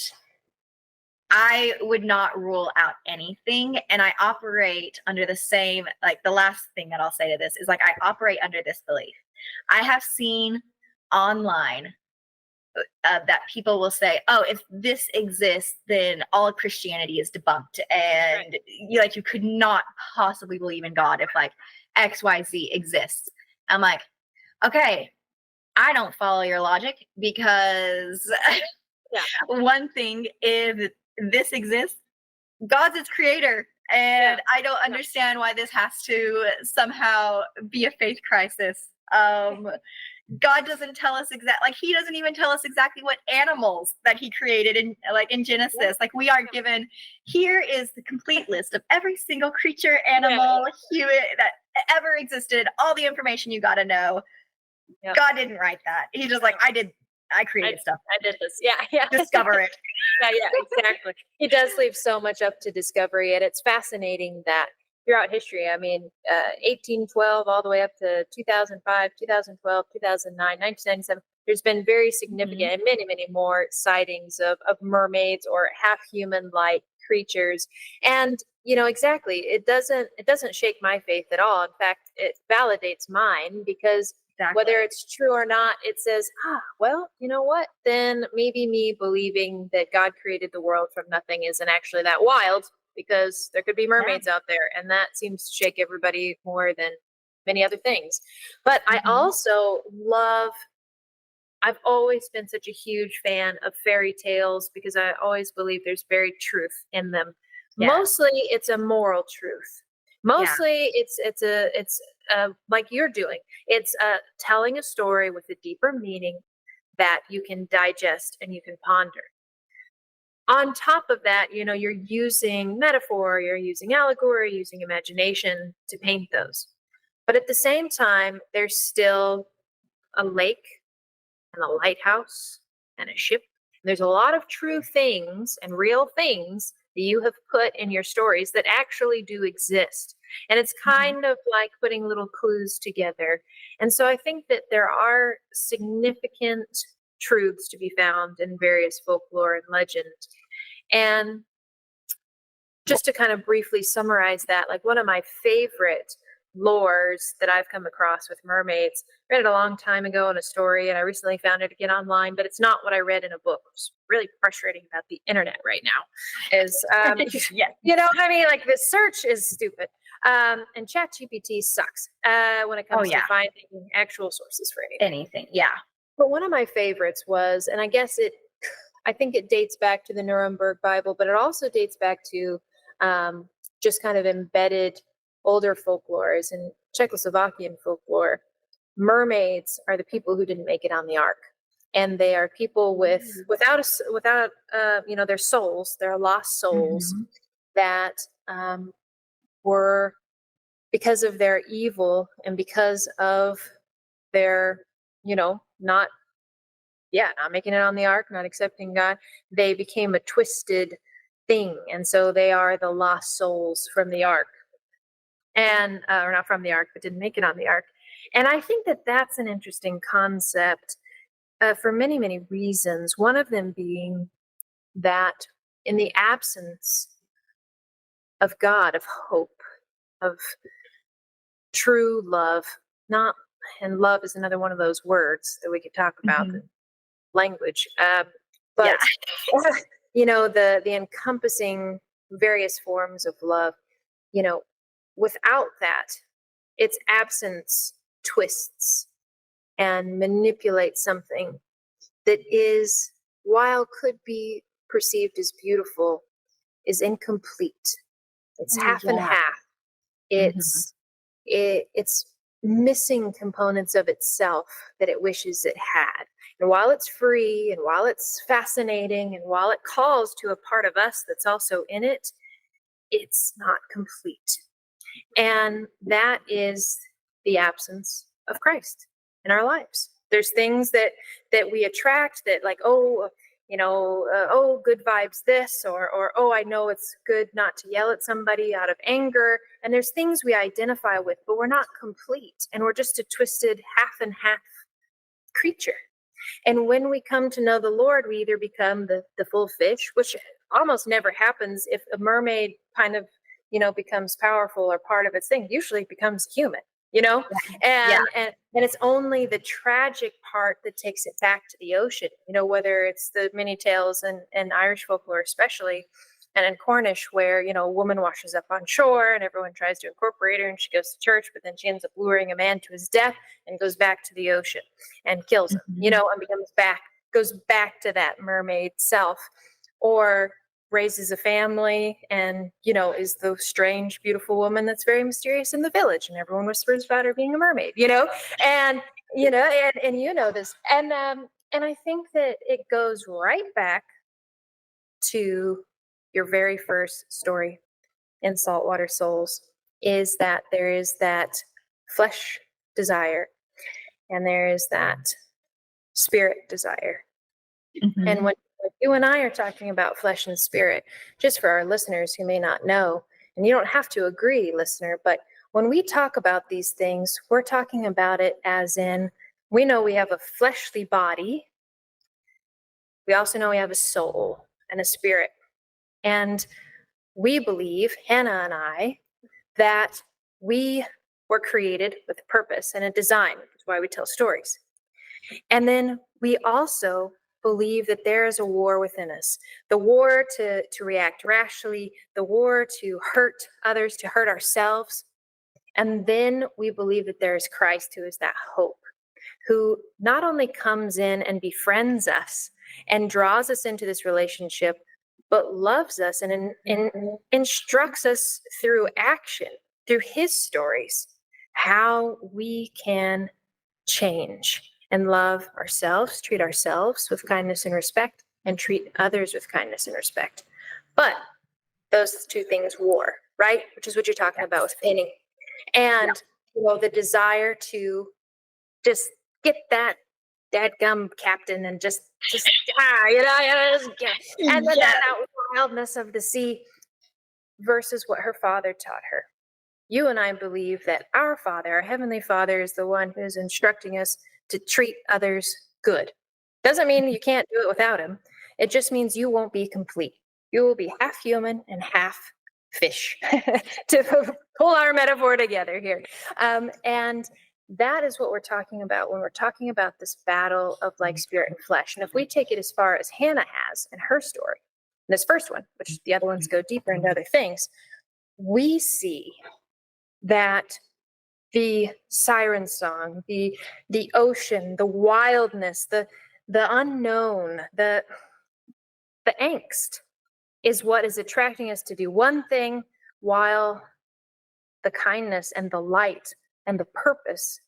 I would not rule out anything. And I operate under the same, the last thing that I'll say to this is I operate under this belief. I have seen online that people will say, oh, if this exists, then all of Christianity is debunked. And you could not possibly believe in God if XYZ exists. I'm like, okay, I don't follow your logic, because one thing, if this exists, God's its creator. And I don't understand why this has to somehow be a faith crisis. God doesn't tell us like he doesn't even tell us exactly what animals that he created in Genesis. Like we are given, here is the complete list of every single creature, animal, human that ever existed, all the information you got to know. God didn't write that. He's just like, I created stuff. I did this. Yeah. Discover it. Yeah, exactly. He does leave so much up to discovery, and it's fascinating that throughout history, I mean, 1812 all the way up to 2005, 2012, 2009, 1997, there's been very significant and many, many more sightings of mermaids or half human-like creatures. And exactly, it doesn't shake my faith at all. In fact, it validates mine, because whether it's true or not, it says, well, you know what? Then maybe me believing that God created the world from nothing isn't actually that wild, because there could be mermaids out there, and that seems to shake everybody more than many other things. But I also I've always been such a huge fan of fairy tales, because I always believe there's very truth in them. Mostly it's a moral truth. Mostly it's like you're doing. It's telling a story with a deeper meaning that you can digest and you can ponder. On top of that, you're using metaphor, you're using allegory, using imagination to paint those. But at the same time, there's still a lake and a lighthouse and a ship. There's a lot of true things and real things that you have put in your stories that actually do exist. And it's kind of like putting little clues together. And so I think that there are significant truths to be found in various folklore and legend. And just to kind of briefly summarize that, like one of my favorite lores that I've come across with mermaids, I read it a long time ago in a story, and I recently found it again online, but it's not what I read in a book. It's really frustrating about the internet right now is, I mean, like the search is stupid. And ChatGPT sucks when it comes to finding actual sources for anything. Yeah. But one of my favorites was, and I think it dates back to the Nuremberg Bible, but it also dates back to just kind of embedded older folklore, is in Czechoslovakian folklore. Mermaids are the people who didn't make it on the ark, and they are people without their souls. They're lost souls that were, because of their evil and because of their not making it on the ark, not accepting God, they became a twisted thing, and so they are the lost souls from the ark. And or not from the ark, but didn't make it on the ark. And I think that that's an interesting concept for many, many reasons. One of them being that in the absence of God, of hope, of true love, and love is another one of those words that we could talk about, the language, but the encompassing various forms of love, without that, its absence twists and manipulates something that is, while could be perceived as beautiful, is incomplete. It's half and half. It's missing components of itself that it wishes it had. And while it's free, and while it's fascinating, and while it calls to a part of us that's also in it, it's not complete. And that is the absence of Christ in our lives. There's things that we attract that, like, good vibes this, or I know it's good not to yell at somebody out of anger. And there's things we identify with, but we're not complete, and we're just a twisted half and half creature. And when we come to know the Lord, we either become the full fish, which almost never happens if a mermaid kind of becomes powerful or part of its thing. Usually it becomes human, and it's only the tragic part that takes it back to the ocean, whether it's the many tales and Irish folklore especially, and in Cornish, where a woman washes up on shore and everyone tries to incorporate her, and she goes to church, but then she ends up luring a man to his death and goes back to the ocean and kills him, and goes back to that mermaid self. Or raises a family and, is the strange, beautiful woman that's very mysterious in the village, and everyone whispers about her being a mermaid, and, and this. And I think that it goes right back to your very first story in Saltwater Souls, is that there is that flesh desire and there is that spirit desire. Mm-hmm. And when you and I are talking about flesh and spirit, just for our listeners who may not know, and you don't have to agree, listener, but when we talk about these things, we're talking about it as in, we know we have a fleshly body. We also know we have a soul and a spirit. And we believe, Hannah and I, that we were created with a purpose and a design. That's why we tell stories. And then we also believe that there is a war within us. The war to react rashly, the war to hurt others, to hurt ourselves. And then we believe that there is Christ, who is that hope, who not only comes in and befriends us and draws us into this relationship, but loves us and instructs us through action, through his stories, how we can change and love ourselves, treat ourselves with kindness and respect, and treat others with kindness and respect. But those two things war, right? Which is what you're talking about with painting. And the desire to just get that dadgum captain and just and then that wildness of the sea versus what her father taught her. You and I believe that our Father, our Heavenly Father, is the one who is instructing us to treat others good. Doesn't mean you can't do it without him. It just means you won't be complete. You will be half human and half fish, to pull our metaphor together here. And that is what we're talking about when we're talking about this battle of like spirit and flesh. And if we take it as far as Hannah has in her story, this first one, which the other ones go deeper into other things, we see that the siren song, the ocean, the wildness, the unknown, the angst is what is attracting us to do one thing, while the kindness and the light and the purpose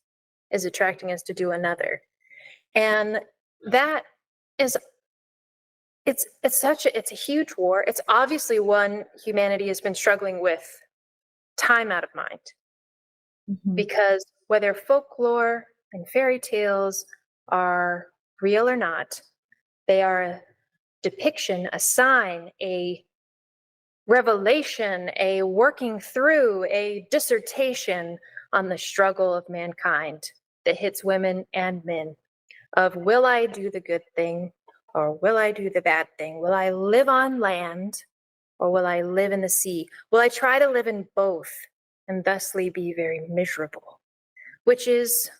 is attracting us to do another. And that is, it's a huge war. It's obviously one humanity has been struggling with time out of mind. Mm-hmm. Because whether folklore and fairy tales are real or not, they are a depiction, a sign, a revelation, a working through, a dissertation on the struggle of mankind that hits women and men of, will I do the good thing or will I do the bad thing? Will I live on land or will I live in the sea? Will I try to live in both and thusly be very miserable? Which is,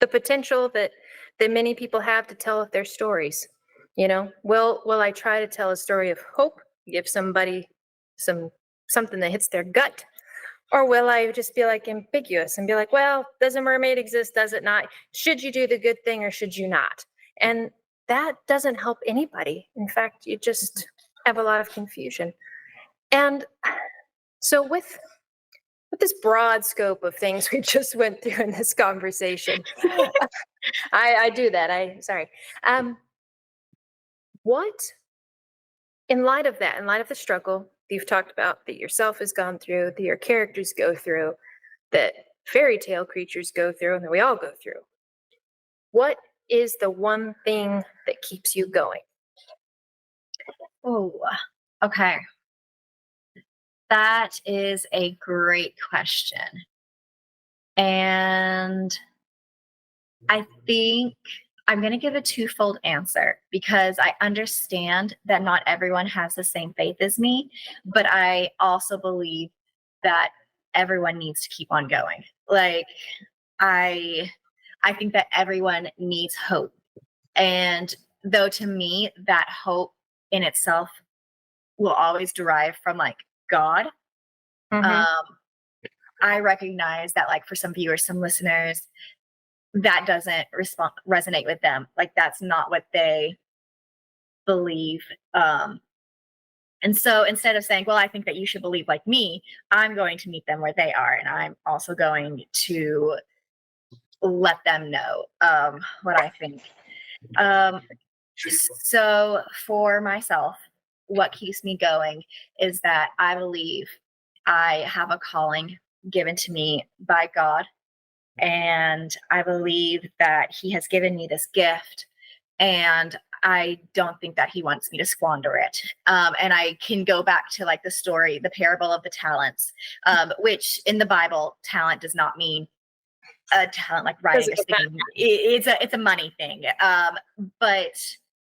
the potential that many people have to tell their stories. Will I try to tell a story of hope, give somebody something that hits their gut? Or will I just be like ambiguous and be like, well, does a mermaid exist? Does it not? Should you do the good thing or should you not? And that doesn't help anybody. In fact, you just have a lot of confusion. And so with this broad scope of things we just went through in this conversation, I do that. Sorry. What, in light of that, in light of the struggle you've talked about that yourself has gone through, that your characters go through, that fairy tale creatures go through, and that we all go through, what is the one thing that keeps you going? Oh, okay. That is a great question. And I think I'm going to give a twofold answer, because I understand that not everyone has the same faith as me, but I also believe that everyone needs to keep on going. Like, I think that everyone needs hope. And though to me, that hope in itself will always derive from like God. Mm-hmm. I recognize that, like, for some viewers, some listeners, that doesn't resonate with them. Like, that's not what they believe. And so instead of saying, well, I think that you should believe like me, I'm going to meet them where they are. And I'm also going to let them know what I think. So for myself, what keeps me going is that I believe I have a calling given to me by God. And I believe that He has given me this gift. And I don't think that He wants me to squander it. And I can go back to like the story, the parable of the talents, which in the Bible, talent does not mean a talent like writing or speaking. It's a money thing. But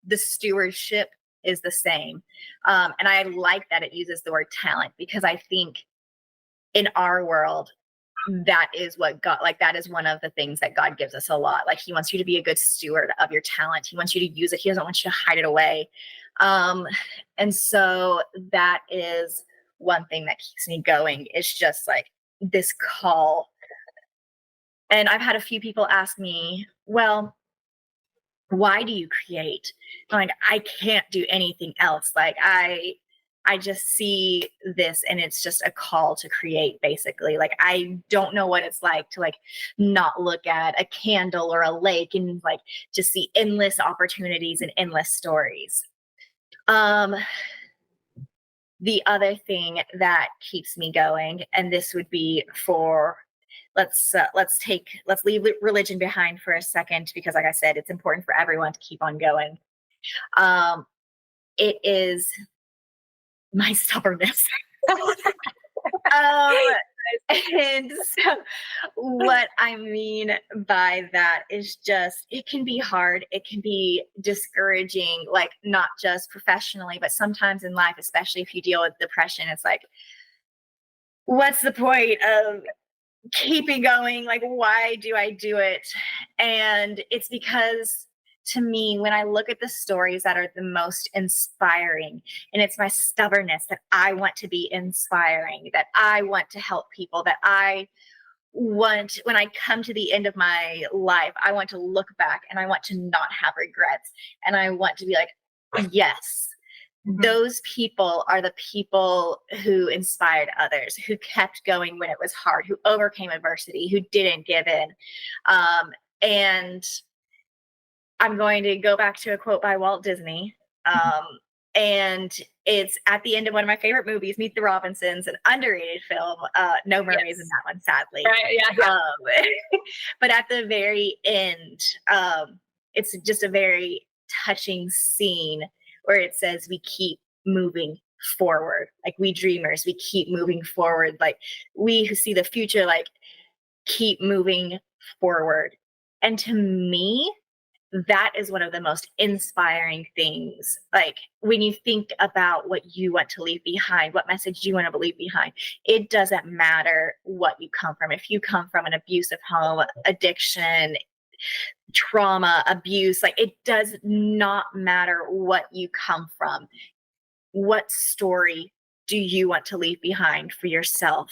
the stewardship is the same. And I like that it uses the word talent, because I think in our world, that is what God, like, that is one of the things that God gives us a lot. Like, He wants you to be a good steward of your talent. He wants you to use it. He doesn't want you to hide it away. And so that is one thing that keeps me going. It's just like this call. And I've had a few people ask me, well, why do you create? I'm like, I can't do anything else. Like, I just see this and it's just a call to create, basically. Like, I don't know what it's like to like not look at a candle or a lake and like just see endless opportunities and endless stories. The other thing that keeps me going, and this would be for, let's leave religion behind for a second, because like I said, it's important for everyone to keep on going. It is my stubbornness. And so what I mean by that is just, it can be hard. It can be discouraging, like not just professionally, but sometimes in life, especially if you deal with depression. It's like, what's the point of keeping going? Like, why do I do it? And it's because, to me, when I look at the stories that are the most inspiring, and it's my stubbornness that I want to be inspiring, that I want to help people, that I want, when I come to the end of my life, I want to look back and I want to not have regrets. And I want to be like, yes, those people are the people who inspired others, who kept going when it was hard, who overcame adversity, who didn't give in. And I'm going to go back to a quote by Walt Disney. And it's at the end of one of my favorite movies, Meet the Robinsons, an underrated film. No mermaids in that one, sadly. Right, yeah. But at the very end, it's just a very touching scene where it says, we keep moving forward. Like, we dreamers, we keep moving forward. Like, we who see the future, like, keep moving forward. And to me, that is one of the most inspiring things. Like, when you think about what you want to leave behind, what message you want to leave behind, it doesn't matter what you come from. If you come from an abusive home, addiction, trauma, abuse, like, it does not matter what you come from. What story do you want to leave behind for yourself?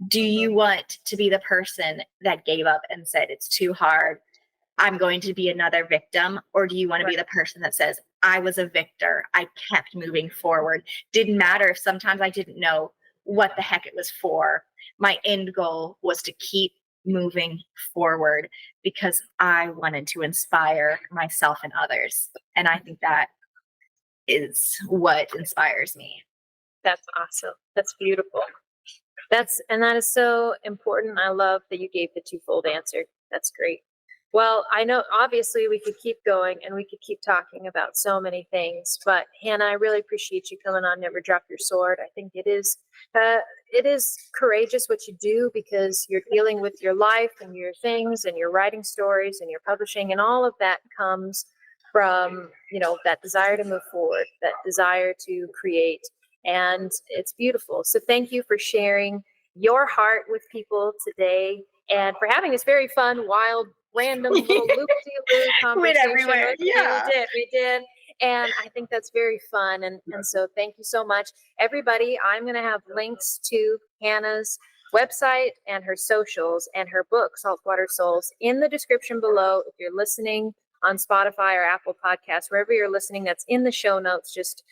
Do you want to be the person that gave up and said, it's too hard, I'm going to be another victim? Or do you want to be the person that says, I was a victor, I kept moving forward? Didn't matter if sometimes I didn't know what the heck it was for. My end goal was to keep moving forward because I wanted to inspire myself and others. And I think that is what inspires me. That's awesome. That's beautiful. That is so important. I love that you gave the twofold answer. That's great. Well, I know obviously we could keep going and we could keep talking about so many things, but Hannah, I really appreciate you coming on Never Drop Your Sword. I think it is courageous what you do, because you're dealing with your life and your things and you're writing stories and you're publishing, and all of that comes from, that desire to move forward, that desire to create, and it's beautiful. So thank you for sharing your heart with people today and for having this very fun, wild, random little loop-de-loop conversation. Everywhere. Yeah. We did. And I think that's very fun. And so thank you so much. Everybody, I'm going to have links to Hannah's website and her socials and her book, Saltwater Souls, in the description below. If you're listening on Spotify or Apple Podcasts, wherever you're listening, that's in the show notes. Just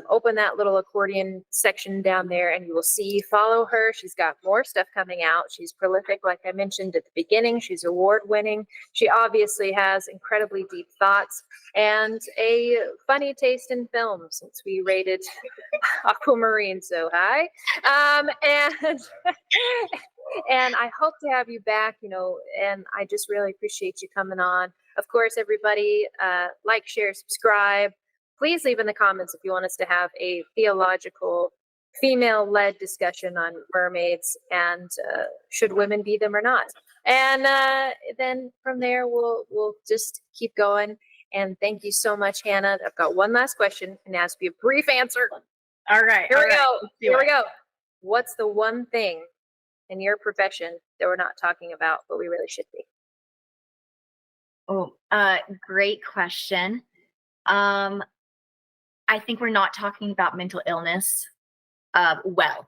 open that little accordion section down there and you will see, follow her. She's got more stuff coming out. She's prolific, like I mentioned at the beginning. She's award winning. She obviously has incredibly deep thoughts and a funny taste in film, since we rated Aquamarine so high. And and I hope to have you back, and I just really appreciate you coming on. Of course, everybody, like, share, subscribe. Please leave in the comments if you want us to have a theological, female-led discussion on mermaids and should women be them or not. And then from there, we'll just keep going. And thank you so much, Hannah. I've got one last question, and it has to be a brief answer. All right. Here we go. What's the one thing in your profession that we're not talking about, but we really should be? Oh, great question. I think we're not talking about mental illness well.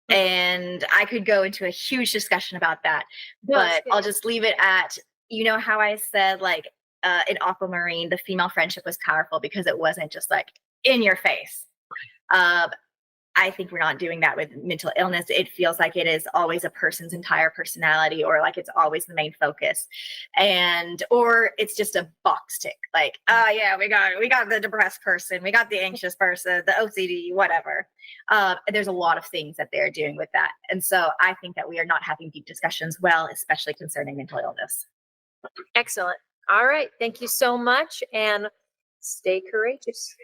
And I could go into a huge discussion about that, but I'll just leave it at, how I said, like, in Aquamarine, the female friendship was powerful because it wasn't just like in your face. I think we're not doing that with mental illness. It feels like it is always a person's entire personality, or like it's always the main focus, or it's just a box tick. Like, yeah, we got the depressed person, we got the anxious person, the OCD, whatever. There's a lot of things that they're doing with that, and so I think that we are not having deep discussions, especially concerning mental illness. Excellent. All right, thank you so much, and stay courageous.